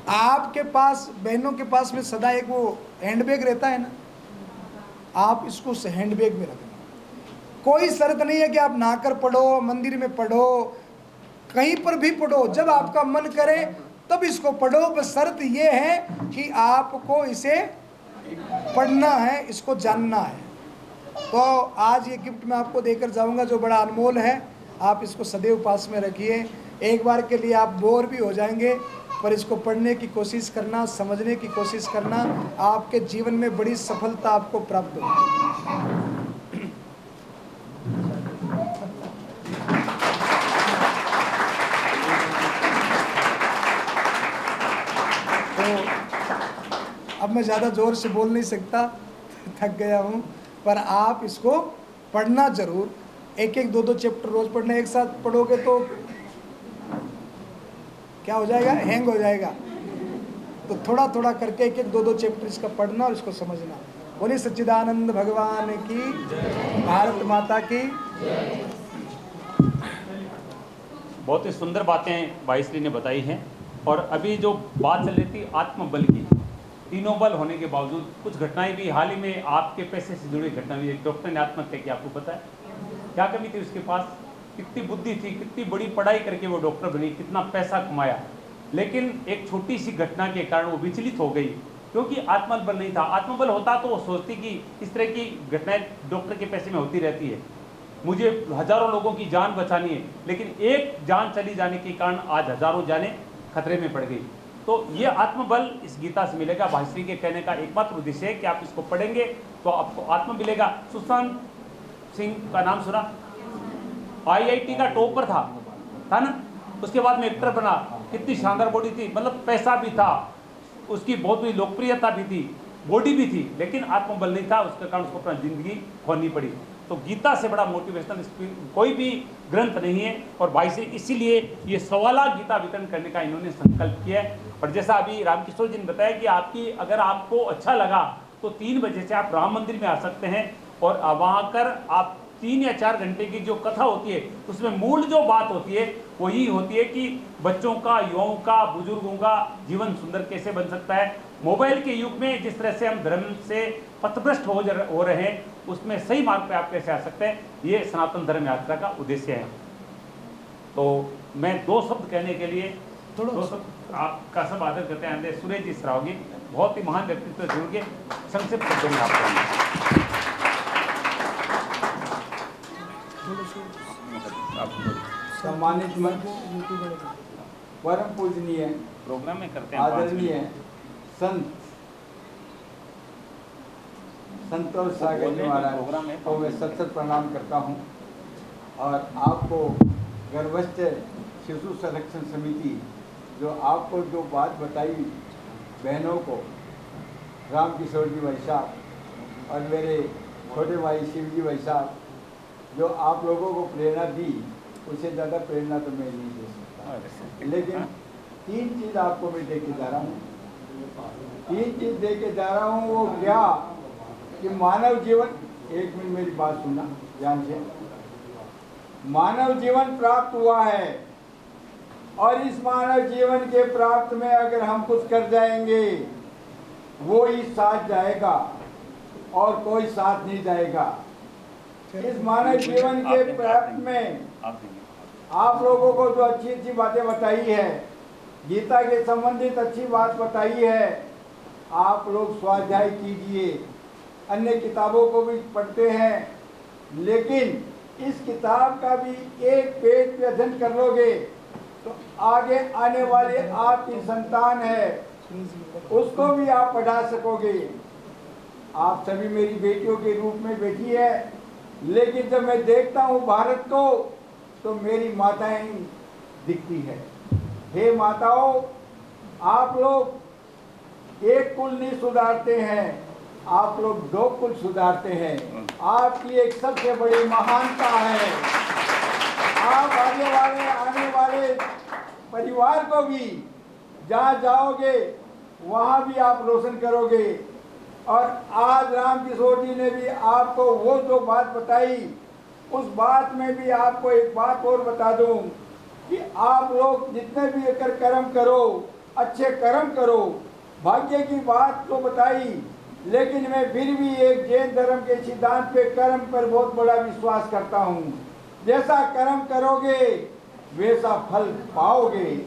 आपके पास बहनों के पास में सदा एक वो हैंडबैग रहता है ना, आप इसको उस हैंडबैग में रखना। कोई शर्त नहीं है कि आप नहाकर पढ़ो, मंदिर में पढ़ो, कहीं पर भी पढ़ो, जब आपका मन करे तब इसको पढ़ो। बस शर्त ये है कि आपको इसे पढ़ना है, इसको जानना है। तो आज ये गिफ्ट मैं आपको देकर जाऊंगा जो बड़ा अनमोल है। आप इसको सदैव पास में रखिए। एक बार के लिए आप बोर भी हो जाएंगे पर इसको पढ़ने की कोशिश करना, समझने की कोशिश करना, आपके जीवन में बड़ी सफलता आपको प्राप्त होगी। अब मैं ज़्यादा ज़ोर से बोल नहीं सकता, थक गया हूँ। पर आप इसको पढ़ना ज़रूर। एक एक दो दो चैप्टर रोज़ पढ़ना। एक साथ पढ़ोगे तो क्या हो जाएगा? हैंग हो जाएगा। तो थोड़ा थोड़ा करके एक एक दो दो चैप्टर इसका पढ़ना और इसको समझना। बोलिए सच्चिदानंद भगवान की, भारत माता की। बहुत ही सुंदर बातें भाईश्री ने बताई हैं। और अभी जो बात चल रही थी आत्मबल की, तीनों बल होने के बावजूद कुछ घटनाएं भी हाल ही में आपके पैसे से जुड़ी घटना हुई। एक डॉक्टर ने आत्महत्या की, आपको पता है? क्या कमी थी उसके पास? कितनी बुद्धि थी, कितनी बड़ी पढ़ाई करके वो डॉक्टर बनी, कितना पैसा कमाया, लेकिन एक छोटी सी घटना के कारण वो विचलित हो गई क्योंकि आत्मबल नहीं था। आत्मबल होता तो वो सोचती कि इस तरह की घटनाएं डॉक्टर के पैसे में होती रहती है, मुझे हजारों लोगों की जान बचानी है, लेकिन एक जान चली जाने के कारण आज हजारों जानें खतरे में पड़ गई। तो ये आत्मबल इस गीता से मिलेगा। भाईश्री के कहने का एकमात्र उद्देश्य है कि आप इसको पढ़ेंगे तो आपको आत्म मिलेगा। सुशांत सिंह का नाम सुना? IIT का टॉपर था ना? उसके बाद में एक्टर बना, कितनी शानदार बॉडी थी, मतलब पैसा भी था, उसकी बहुत ही लोकप्रियता भी थी, बॉडी भी थी, लेकिन आत्मबल नहीं था। उसके कारण उसको अपनी जिंदगी खोनी पड़ी। तो गीता से बड़ा मोटिवेशनल कोई भी ग्रंथ नहीं है। और भाई से इसीलिए ये 1.25 लाख गीता वितरण करने का इन्होंने संकल्प किया है। और जैसा अभी रामकिशोर जी ने बताया कि आपकी अगर आपको अच्छा लगा तो 3 बजे से आप राम मंदिर में आ सकते हैं और वहाँ कर आप 3 या 4 घंटे की जो कथा होती है उसमें मूल जो बात होती है वो यही होती है कि बच्चों का, युवाओं का, बुजुर्गों का जीवन सुंदर कैसे बन सकता है। मोबाइल के युग में जिस तरह से हम धर्म से पथभ्रष्ट हो रहे हैं उसमें सही मार्ग पे आप कैसे आ सकते हैं, ये सनातन धर्म यात्रा का उद्देश्य है। तो मैं 2 शब्द कहने के लिए 2 शब्द आपका सब आदर करते हैं। सुरेश जी सरावगी बहुत ही महान व्यक्तित्व जुड़ के संक्षिप्त शब्दों में आपको सम्मानित मंच, परम पूजनीय प्रोग्राम में करते हैं, आदरणीय संतोष सागर जी महाराज को मैं सत प्रणाम करता हूँ। और आपको गर्भस्थ शिशु संरक्षण समिति जो आपको जो बात बताई बहनों को, रामकिशोर जी भाई साहब और मेरे छोटे भाई शिव जी भाई साहब, जो आप लोगों को प्रेरणा दी, उससे ज़्यादा प्रेरणा तो मैं नहीं दे सकता। लेकिन 3 चीज़ आपको मैं दे के जा रहा हूँ। 3 चीज़ दे के जा रहा हूँ। वो क्या कि मानव जीवन, 1 मिनट मेरी बात सुनना ध्यान से। मानव जीवन प्राप्त हुआ है और इस मानव जीवन के प्राप्त में अगर हम कुछ कर जाएंगे वो ही साथ जाएगा और कोई साथ नहीं जाएगा। इस मानव जीवन के प्राप्त में आप लोगों को जो अच्छी अच्छी बातें बताई है, गीता के संबंधित अच्छी बात बताई है, आप लोग स्वाध्याय कीजिए। अन्य किताबों को भी पढ़ते हैं, लेकिन इस किताब का भी एक पेज पे अध्ययन कर लोगे तो आगे आने वाले आपकी संतान है उसको भी आप पढ़ा सकोगे। आप सभी मेरी बेटियों के रूप में बेटी है, लेकिन जब मैं देखता हूँ भारत को तो मेरी माताएं दिखती है। हे माताओं, आप लोग एक कुल नहीं सुधारते हैं, आप लोग दो कुल सुधारते हैं। आपकी एक सबसे बड़ी महानता है। आप आने वाले परिवार को भी जहाँ जाओगे वहाँ भी आप रोशन करोगे। और आज राम किशोर जी ने भी आपको वो जो बात बताई, उस बात में भी आपको एक बात और बता दूं कि आप लोग जितने भी अगर कर्म करो, अच्छे कर्म करो। भाग्य की बात तो बताई, लेकिन मैं फिर भी एक जैन धर्म के सिद्धांत पे कर्म पर बहुत बड़ा विश्वास करता हूँ। जैसा कर्म करोगे वैसा फल पाओगे।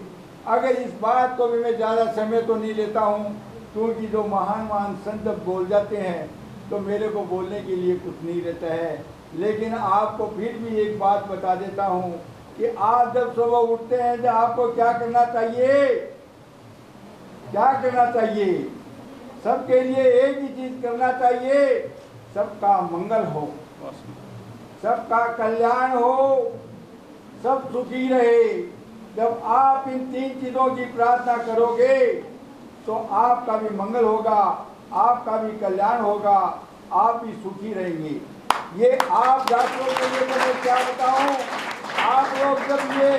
अगर इस बात को भी मैं ज़्यादा समय तो नहीं लेता हूँ, क्योंकि जो महान महान संत बोल जाते हैं तो मेरे को बोलने के लिए कुछ नहीं रहता है। लेकिन आपको फिर भी एक बात बता देता हूँ कि आप जब सुबह उठते हैं तो आपको क्या करना चाहिए? क्या करना चाहिए? सबके लिए एक ही चीज करना चाहिए, सबका मंगल हो, सबका कल्याण हो, सब सुखी रहे। जब आप इन तीन चीजों की प्रार्थना करोगे तो आपका भी मंगल होगा, आपका भी कल्याण होगा, आप भी सुखी रहेंगे। ये आप जातियों के लिए तो मैं क्या बताऊं, आप लोग जब ये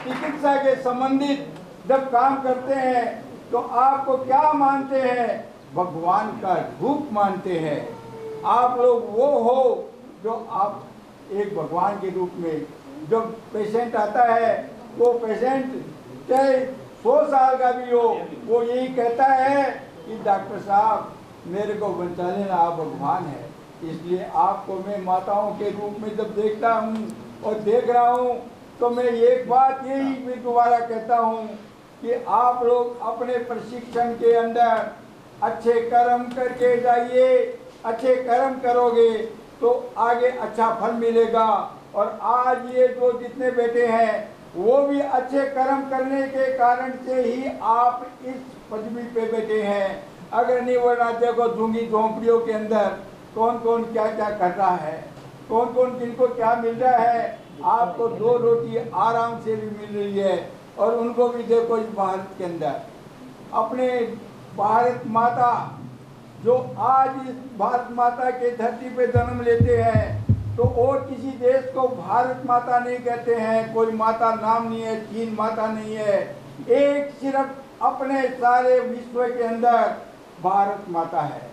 चिकित्सा के संबंधित जब काम करते हैं तो आपको क्या मानते हैं? भगवान का रूप मानते हैं। आप लोग वो हो जो आप एक भगवान के रूप में, जब पेशेंट आता है वो पेशेंट चाहे 100 साल का भी हो, वो यही कहता है कि डॉक्टर साहब मेरे को बचा लेना, आप भगवान है। इसलिए आपको मैं माताओं के रूप में जब देखता हूँ और देख रहा हूँ तो मैं एक बात यही भी दोबारा कहता हूँ कि आप लोग अपने प्रशिक्षण के अंदर अच्छे कर्म करके जाइए। अच्छे कर्म करोगे तो आगे अच्छा फल मिलेगा। और आज ये जो जितने बेटे हैं वो भी अच्छे कर्म करने के कारण से ही आप इस पदवी पे बैठे हैं। अगर नहीं वरना देखो झुंगी झोंपड़ियों के अंदर कौन कौन क्या क्या कर रहा है, कौन कौन किनको क्या मिल रहा है। आपको 2 रोटी आराम से भी मिल रही है। और उनको भी देखो इस भारत के अंदर, अपने भारत माता जो आज इस भारत माता के धरती पे जन्म लेते हैं तो और किसी देश को भारत माता नहीं कहते हैं, कोई माता नाम नहीं है, 3 माता नहीं है, एक सिर्फ अपने सारे विश्व के अंदर भारत माता है।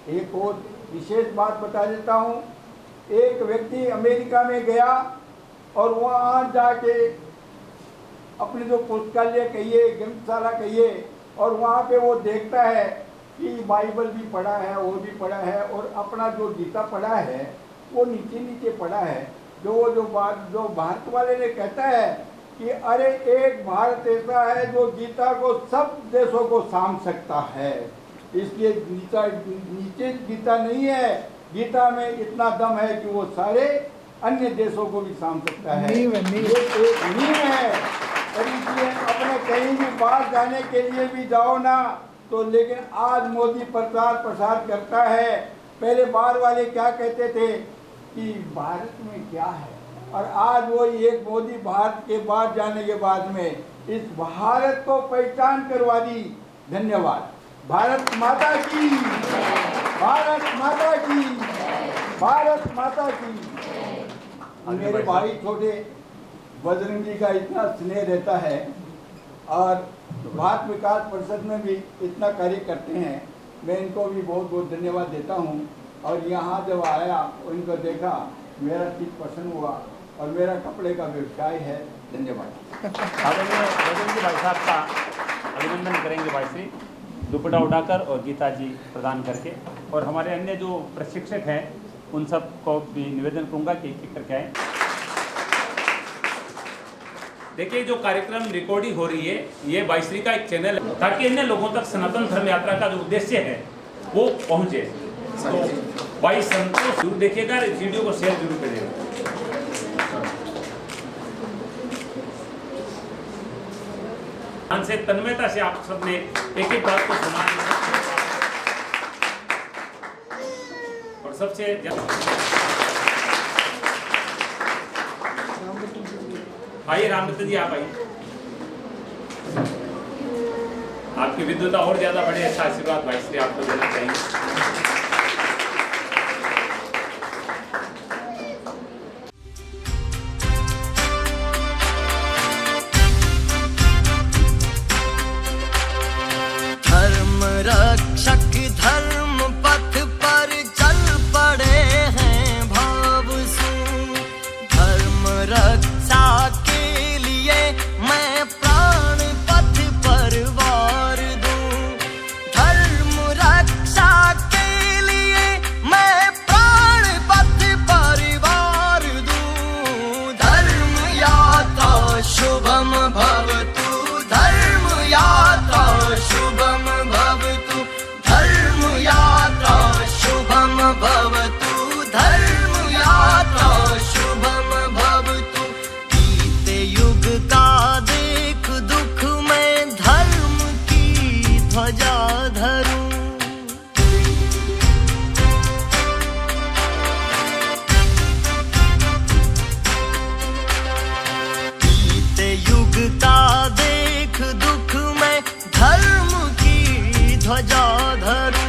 एक और विशेष बात बता देता हूँ, एक व्यक्ति अमेरिका में गया और वहाँ जाके अपने जो पुस्तकालय कहिए, ग्रंथशाला कहिए, और वहाँ पे वो देखता है कि बाइबल भी पढ़ा है, वो भी पढ़ा है, और अपना जो गीता पढ़ा है वो नीचे नीचे पढ़ा है। जो भारत वाले ने कहता है कि अरे एक भारत ऐसा है जो गीता को सब देशों को साम सकता है। इसलिए नीचे गीता नहीं है, गीता में इतना दम है कि वो सारे अन्य देशों को भी साम सकता है। ये एक नींव है। और इसलिए अपने कहीं भी बाहर जाने के लिए भी जाओ ना तो, लेकिन आज मोदी प्रचार प्रसार करता है। पहले बाहर वाले क्या कहते थे कि भारत में क्या है, और आज वो एक मोदी भारत के बाहर जाने के बाद में इस भारत को पहचान करवा दी। धन्यवाद। भारत माता की, भारत माता की, भारत माता की। मेरे भाई छोटे बजरंगी का इतना स्नेह रहता है और भारत विकास परिषद में भी इतना कार्य करते हैं। मैं इनको भी बहुत बहुत धन्यवाद देता हूँ। और यहाँ जब आया और इनको देखा, मेरा चीज पसंद हुआ और मेरा कपड़े का व्यवसाय है। धन्यवाद। आदरणीय बजरंगी भाई साहब का अभिनंदन करेंगे भाई श्री। दुपट्टा उठाकर और गीता जी प्रदान करके, और हमारे अन्य जो प्रशिक्षक हैं उन सब को भी निवेदन करूंगा कि एक करके आए। देखिए, जो कार्यक्रम रिकॉर्डिंग हो रही है ये वाइसरी का एक चैनल है, ताकि अन्य लोगों तक सनातन धर्म यात्रा का जो उद्देश्य है वो पहुंचे। तो भाई संतोष जरूर देखिएगा, इस वीडियो को शेयर जरूर करिएगा। ध्यान से, तन्मयता से आप सबने एक एक बात को सुना, और सबसे आइए रामदत्त जी, आप आइए। आपकी विद्वता और ज्यादा बढ़े, ऐसा आशीर्वाद भाई श्री आपको देना चाहिए। रक्षक धर्म पथ पर चल पड़े हैं भावसु, धर्म रक्षा के लिए मैं प्राण पथ पर वार दूं, धर्म रक्षा के लिए मैं प्राण पथ पर वार दूं, धर्म यात्रा शुभम भवतु, धर्म यात्रा शुभम भवतु, धर्म यात्रा शुभम भवतु, धर्म यात्रा शुभम भवतु। बीते युग का देख दुख में धर्म की ध्वजा धरूं, बीते युग का देख दुख में धर्म की ध्वजा धरूं।